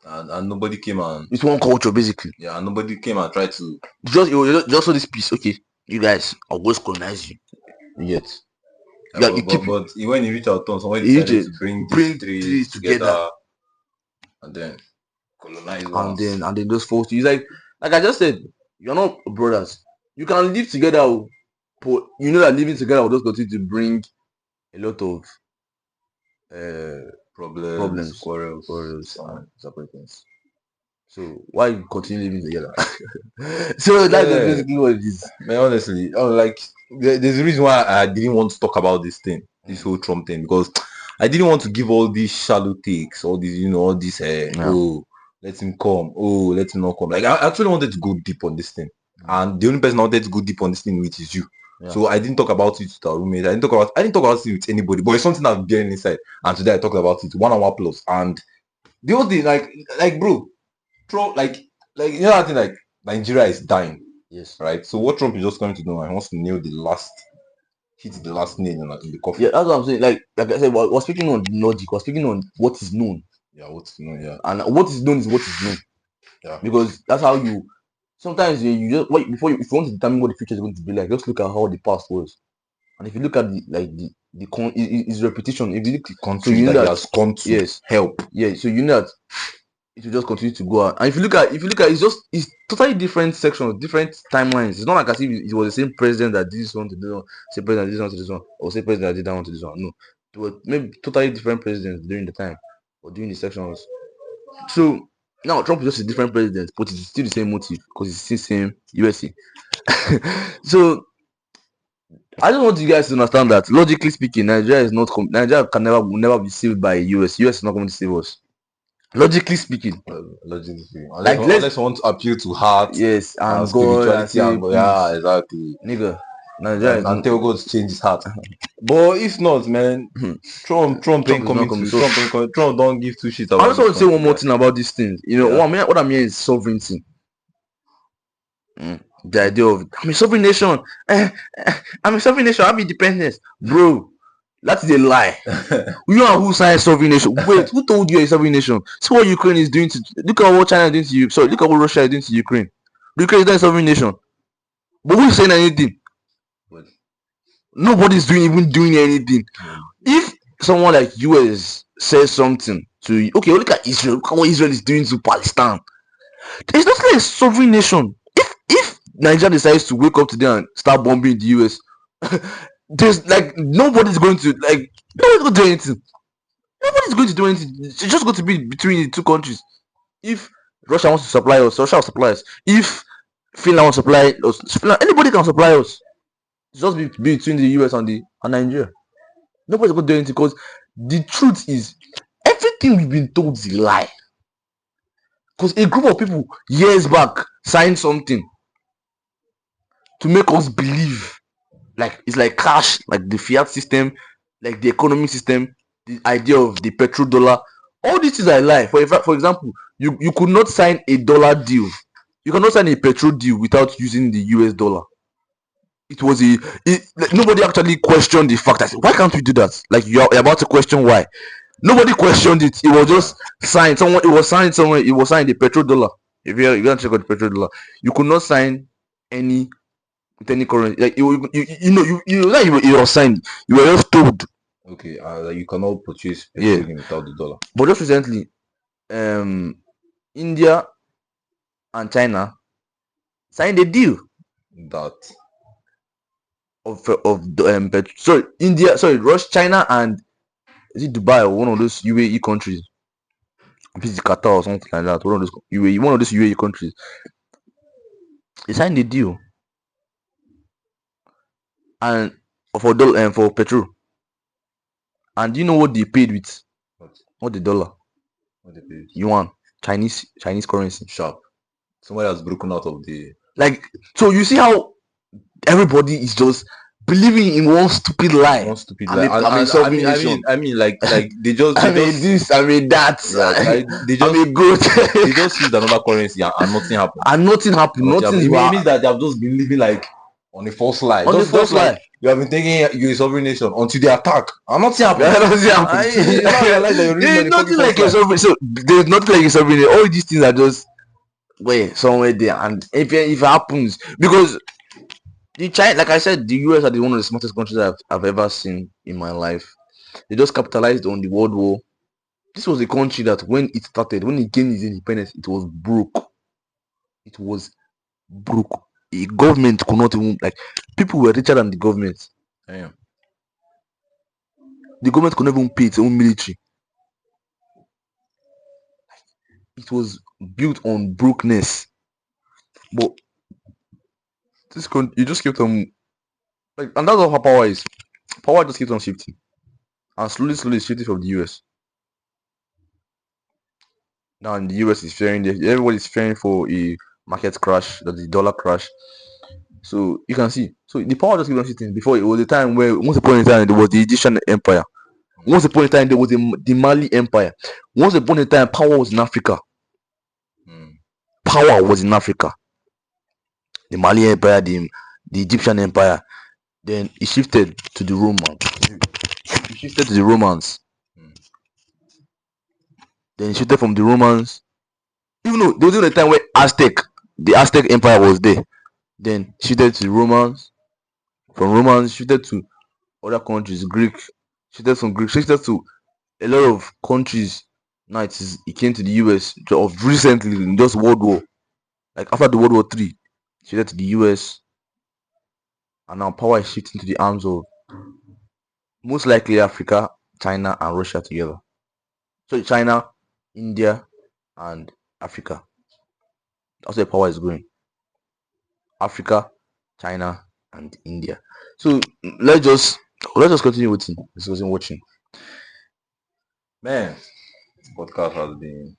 and nobody came and it's one culture basically. yeah, and nobody came and tried to Just saw this piece. Okay, you guys, I'll go colonize you. Yet. Yeah, you keep but when you reach our turn, somebody He decided just to bring bring these three these together, together. and then colonize and once. then those folks. It's like I just said, you're not brothers. You can live together, but you know that living together will just continue to bring a lot of problems, quarrels, so- and separations. So why you continue living together? So that's Yeah. basically what it is. Man, honestly, like there's a reason why I didn't want to talk about this thing, this whole Trump thing, because I didn't want to give all these shallow takes, all these, all this, oh, let him come, oh, let him not come. Like, I actually wanted to go deep on this thing, and the only person I wanted to go deep on this thing with is you. Yeah. So I didn't talk about it with our roommate. I didn't talk about it with anybody, but it's something I've been inside. And today I talked about it 1 hour plus. And the whole thing, like bro, Trump, like that thing, like Nigeria is dying. Yes. Right. So what Trump is just going to do, he wants to nail the last nail in the coffin. Yeah, that's what I'm saying. Like I said, we're speaking on logic. We're speaking on what is known. Yeah, what's known. Yeah. And what is known is what is known. Yeah. Because that's how you. Sometimes you just if you want to determine what the future is going to be like, just look at how the past was. And if you look at his reputation, if you look country so you know that he has come to yes help. Yeah, so you know that it will just continue to go out. And if you look at it's totally different sections, different timelines. It's not like as if it was the same president that did this one to this one, same president that did this one to this one, or same president that did that one to this one. No. It was maybe totally different presidents during the time or during the sections. So now Trump is just a different president, but it's still the same motive because it's still the same USA. So I just want you guys to understand that logically speaking, Nigeria will never be saved by US. US is not going to save us. Logically speaking. Unless you want to appeal to heart, yes, and spirituality, yeah, exactly. Nigga, Nigeria and tell God to change his heart. But if not, man, Trump ain't coming to. Trump don't give two shits about. I just want to say one more thing about these things. What I mean is sovereignty. The idea of I'm a sovereign nation. I'm a sovereign nation. I'm independence, bro. That is a lie. You know who signed sovereign nation? Wait, who told you a sovereign nation? See what Ukraine is doing to. Look at what China is doing to you. Sorry, look at what Russia is doing to Ukraine. Ukraine is not a sovereign nation. But who is saying anything? Nobody's even doing anything. If someone like US says something to you, okay, look at Israel. Look at what Israel is doing to Palestine. There's nothing like a sovereign nation. If Nigeria decides to wake up today and start bombing the US, there's like nobody's going to do anything. Nobody's going to do anything. It's just going to be between the two countries. If Russia wants to supply us, Russia will supply us. If Finland wants to supply us, anybody can supply us. It's just be between the US and Nigeria. Nobody's going to do anything because the truth is everything we've been told is a lie. Because a group of people years back signed something to make us believe like it's like cash, like the fiat system, like the economic system, the idea of the petrodollar. All these things are a lie. For example, you could not sign a dollar deal. You cannot sign a petrol deal without using the US dollar. It was nobody actually questioned the fact that why can't we do that? Like you're about to question why. Nobody questioned it. It was just signed. It was signed somewhere. It was signed the petrodollar. If you don't check out the petrodollar, you could not sign any with any currency. Like you were signed. You were just told. Okay, you cannot purchase petroleum without the dollar. But just recently, India and China signed a deal That Russia, China, and is it Dubai or one of those UAE countries? If it's Qatar or something like that, one of those UAE countries, they signed a deal and for petrol. And do you know what they paid with? What the dollar? what they pay? Yuan, Chinese currency. Sharp. Somebody has broken out of the Like, so you see how everybody is just believing in one stupid lie. one stupid I lie. mean, And- I mean, and- submission. I mean, like they just I they mean just this, I mean that. right, they I just mean good. they just used another currency and nothing happened. And nothing happened. Nothing Nothing happened. It means is that they have just been living like on a false lie. on the Just first like lie. you have been thinking you're a sovereign nation until they attack. And nothing happened. Nothing happened. I realize that you're really There's on a nothing fucking like false a lie. sovereign. So there's nothing like a sovereign. All these things are just somewhere there. And if it happens, because the China, like I said, the US are one of the smartest countries I've ever seen in my life. They just capitalized on the World War. This was a country that when it started, when it gained its independence, it was broke. It was broke. A government could not even, like, people were richer than the government. Damn. The government could not even pay its own military. It was built on brokenness. But this country, you just kept on, like, and that's how power is. Power just keeps on shifting, and slowly it's shifting from the US. Now in the US is fearing, everybody's fearing for a market crash, that the dollar crash. So you can see, so the power just keeps on shifting. Before, it was a time where once upon a time there was the Egyptian Empire. Once upon a time there was the Mali Empire. Once upon a time power was in Africa. Power was in Africa. The Mali Empire, the Egyptian Empire. Then it shifted to the Romans. It shifted to the Romans. Then it shifted from the Romans. Even though there was even a time where the Aztec Empire was there. Then shifted to the Romans. From Romans, shifted to other countries. Greek, shifted from Greek, shifted to a lot of countries. Now it came to the US of recently in just World War. Like after the World War III, shifted to the US. And now power is shifting to the arms of most likely Africa, China, and Russia together. So China, India, and Africa. That's where power is going. Africa, China, and India. So let's just continue watching. Man, this podcast has been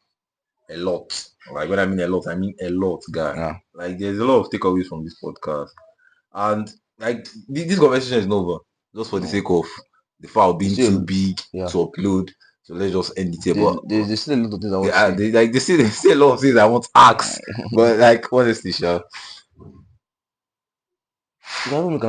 a lot. Like when I mean a lot, I mean a lot, guy. Yeah. Like there's a lot of takeaways from this podcast. And like this conversation is not over. Just for the sake of the file being Still, too big yeah. to upload. So let's just end it here. But There's still a lot of things I want to say. they say a lot of things I want to ask. But like honestly, sure. You can even make